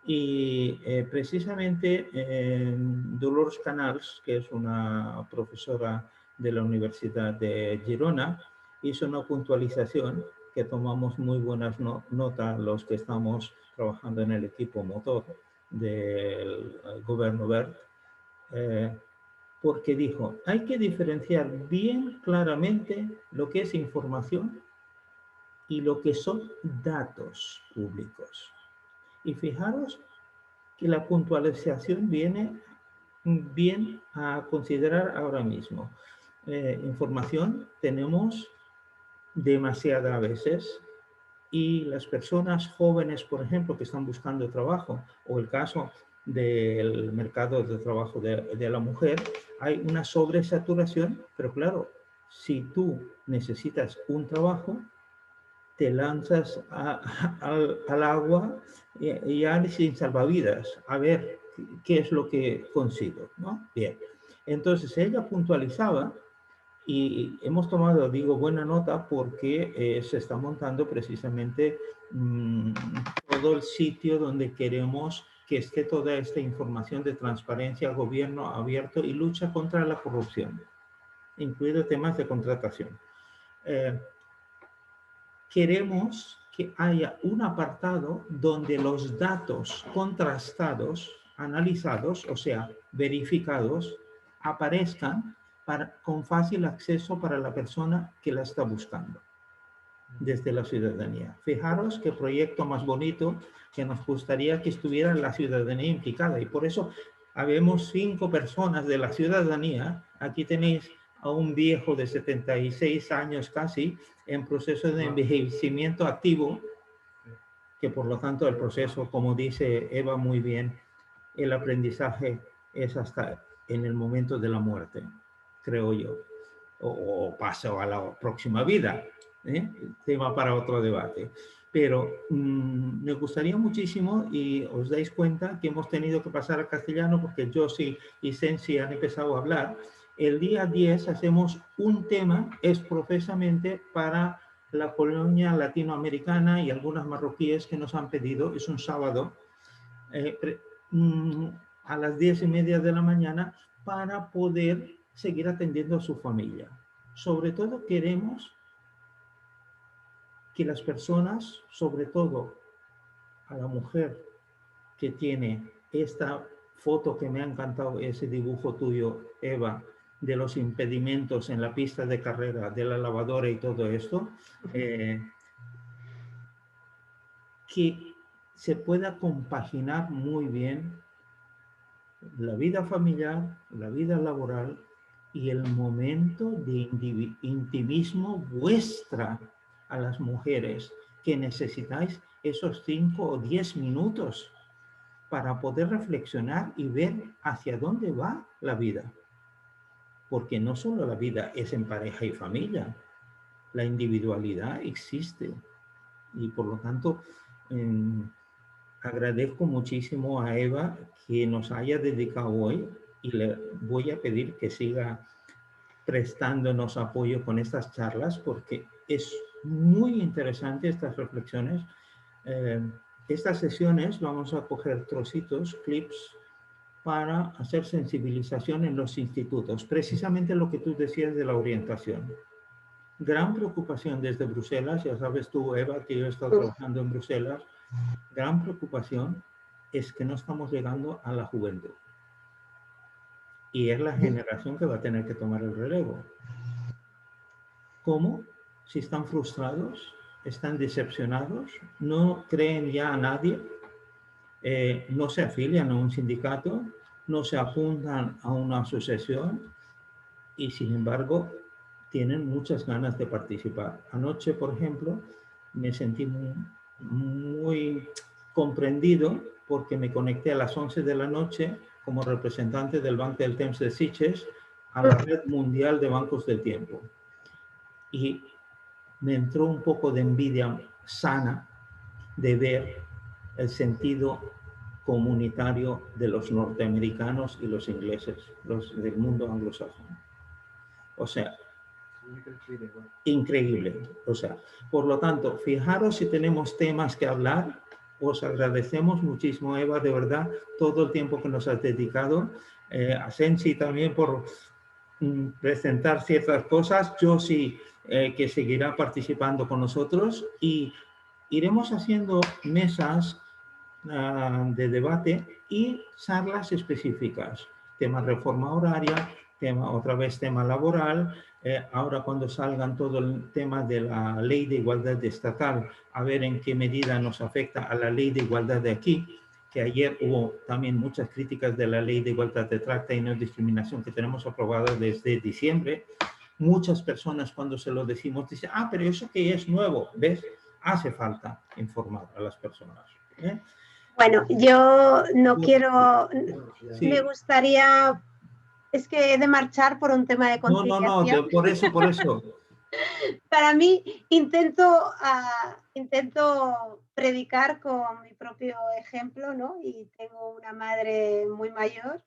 Y precisamente Dolors Canals, que es una profesora de la Universidad de Girona, hizo una puntualización que tomamos muy buenas notas los que estamos trabajando en el equipo motor del Gobierno Verde, porque dijo, hay que diferenciar bien claramente lo que es información y lo que son datos públicos. Y fijaros que la puntualización viene bien a considerar ahora mismo. Información tenemos demasiada a veces, y las personas jóvenes, por ejemplo, que están buscando trabajo, o el caso del mercado de trabajo de la mujer, hay una sobresaturación, pero claro, si tú necesitas un trabajo, te lanzas al agua y ya sin salvavidas, a ver qué es lo que consigo, ¿no? Bien, entonces ella puntualizaba y hemos tomado, digo, buena nota porque se está montando precisamente todo el sitio donde queremos que esté toda esta información de transparencia, gobierno abierto y lucha contra la corrupción, incluido temas de contratación. Queremos que haya un apartado donde los datos contrastados, analizados, o sea, verificados, aparezcan con fácil acceso para la persona que la está buscando desde la ciudadanía. Fijaros qué proyecto más bonito, que nos gustaría que estuviera la ciudadanía implicada, y por eso habemos 5 personas de la ciudadanía. Aquí tenéis a un viejo de 76 años casi, en proceso de envejecimiento activo, que por lo tanto el proceso, como dice Eva muy bien, el aprendizaje es hasta en el momento de la muerte, creo yo, o paso a la próxima vida, tema para otro debate. Pero me gustaría muchísimo, y os dais cuenta que hemos tenido que pasar al castellano porque Josie y Sensi han empezado a hablar. El día 10 hacemos un tema exprofesamente para la colonia latinoamericana y algunas marroquíes que nos han pedido. Es un sábado a las 10:30 de la mañana para poder seguir atendiendo a su familia. Sobre todo queremos que las personas, sobre todo a la mujer que tiene esta foto que me ha encantado, ese dibujo tuyo, Eva, de los impedimentos en la pista de carrera, de la lavadora y todo esto, que se pueda compaginar muy bien la vida familiar, la vida laboral y el momento de intimismo vuestra a las mujeres, que necesitáis esos 5 o 10 minutos para poder reflexionar y ver hacia dónde va la vida. Porque no solo la vida es en pareja y familia, la individualidad existe. Y por lo tanto, agradezco muchísimo a Eva que nos haya dedicado hoy, y le voy a pedir que siga prestándonos apoyo con estas charlas, porque es muy interesante estas reflexiones. Estas sesiones vamos a coger trocitos, clips, para hacer sensibilización en los institutos. Precisamente lo que tú decías de la orientación. Gran preocupación desde Bruselas, ya sabes tú, Eva, que yo he estado trabajando en Bruselas, gran preocupación es que no estamos llegando a la juventud. Y es la generación que va a tener que tomar el relevo. ¿Cómo? Si están frustrados, están decepcionados, no creen ya a nadie, no se afilian a un sindicato, no se apuntan a una asociación y sin embargo tienen muchas ganas de participar. Anoche, por ejemplo, me sentí muy comprendido porque me conecté a las 11 de la noche como representante del Banco del Temps de Sitges a la Red Mundial de Bancos del Tiempo. Y me entró un poco de envidia sana de ver el sentido comunitario de los norteamericanos y los ingleses, los del mundo anglosajón. O sea, increíble. O sea, por lo tanto, fijaros si tenemos temas que hablar. Os agradecemos muchísimo, Eva, de verdad, todo el tiempo que nos has dedicado. A Sensi también por presentar ciertas cosas. Yo sí que seguirá participando con nosotros y iremos haciendo mesas de debate y charlas específicas. Tema reforma horaria, otra vez tema laboral. Ahora cuando salgan todo el tema de la ley de igualdad estatal, a ver en qué medida nos afecta a la ley de igualdad de aquí, que ayer hubo también muchas críticas de la ley de igualdad de trato y no discriminación que tenemos aprobada desde diciembre. Muchas personas cuando se lo decimos dicen, ah, pero eso que es nuevo, ¿ves? Hace falta informar a las personas. Bueno, yo no quiero, sí. Me gustaría, es que he de marchar por un tema de conciliación. No, por eso. Para mí, intento predicar con mi propio ejemplo, ¿no? Y tengo una madre muy mayor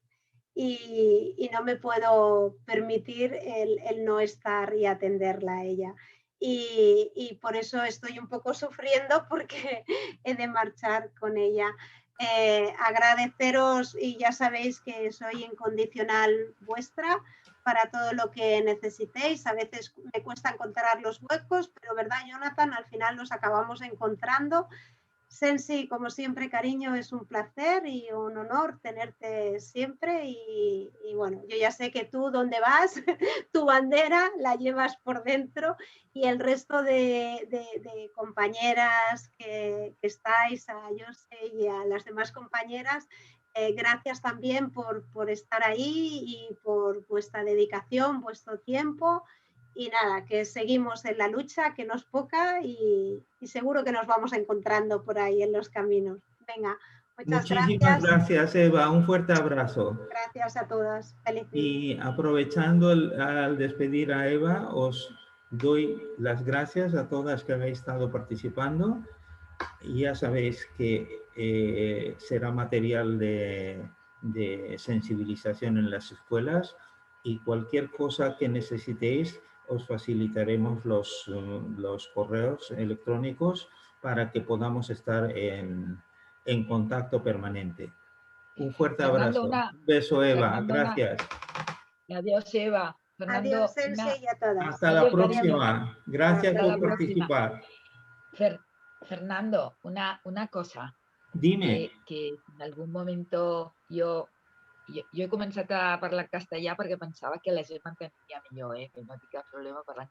y no me puedo permitir el no estar y atenderla a ella. Y por eso estoy un poco sufriendo porque he de marchar con ella. Agradeceros, y ya sabéis que soy incondicional vuestra para todo lo que necesitéis. A veces me cuesta encontrar los huecos, pero verdad, Jonathan, al final los acabamos encontrando. Sensi, como siempre, cariño, es un placer y un honor tenerte siempre y bueno, yo ya sé que tú donde vas, tu bandera la llevas por dentro y el resto de compañeras que estáis, a Jose y a las demás compañeras, gracias también por estar ahí y por vuestra dedicación, vuestro tiempo. Y nada, que seguimos en la lucha, que no es poca y seguro que nos vamos encontrando por ahí en los caminos. Venga, Muchísimas gracias, Eva. Un fuerte abrazo. Gracias a todas. Feliz día. Y aprovechando al despedir a Eva, os doy las gracias a todas que habéis estado participando. Y ya sabéis que será material de sensibilización en las escuelas y cualquier cosa que necesitéis os facilitaremos los correos electrónicos para que podamos estar en contacto permanente. Un fuerte abrazo. Un beso, Eva. Fernando, gracias. Adiós, Eva. Fernando, adiós, Sensi, y a todas. Hasta la próxima. Gracias por participar. Fernando, una cosa. Dime. Que en algun momento jo he començat a parlar castellà perquè pensava que la gent m'entenia millor, que no tinc cap problema parlant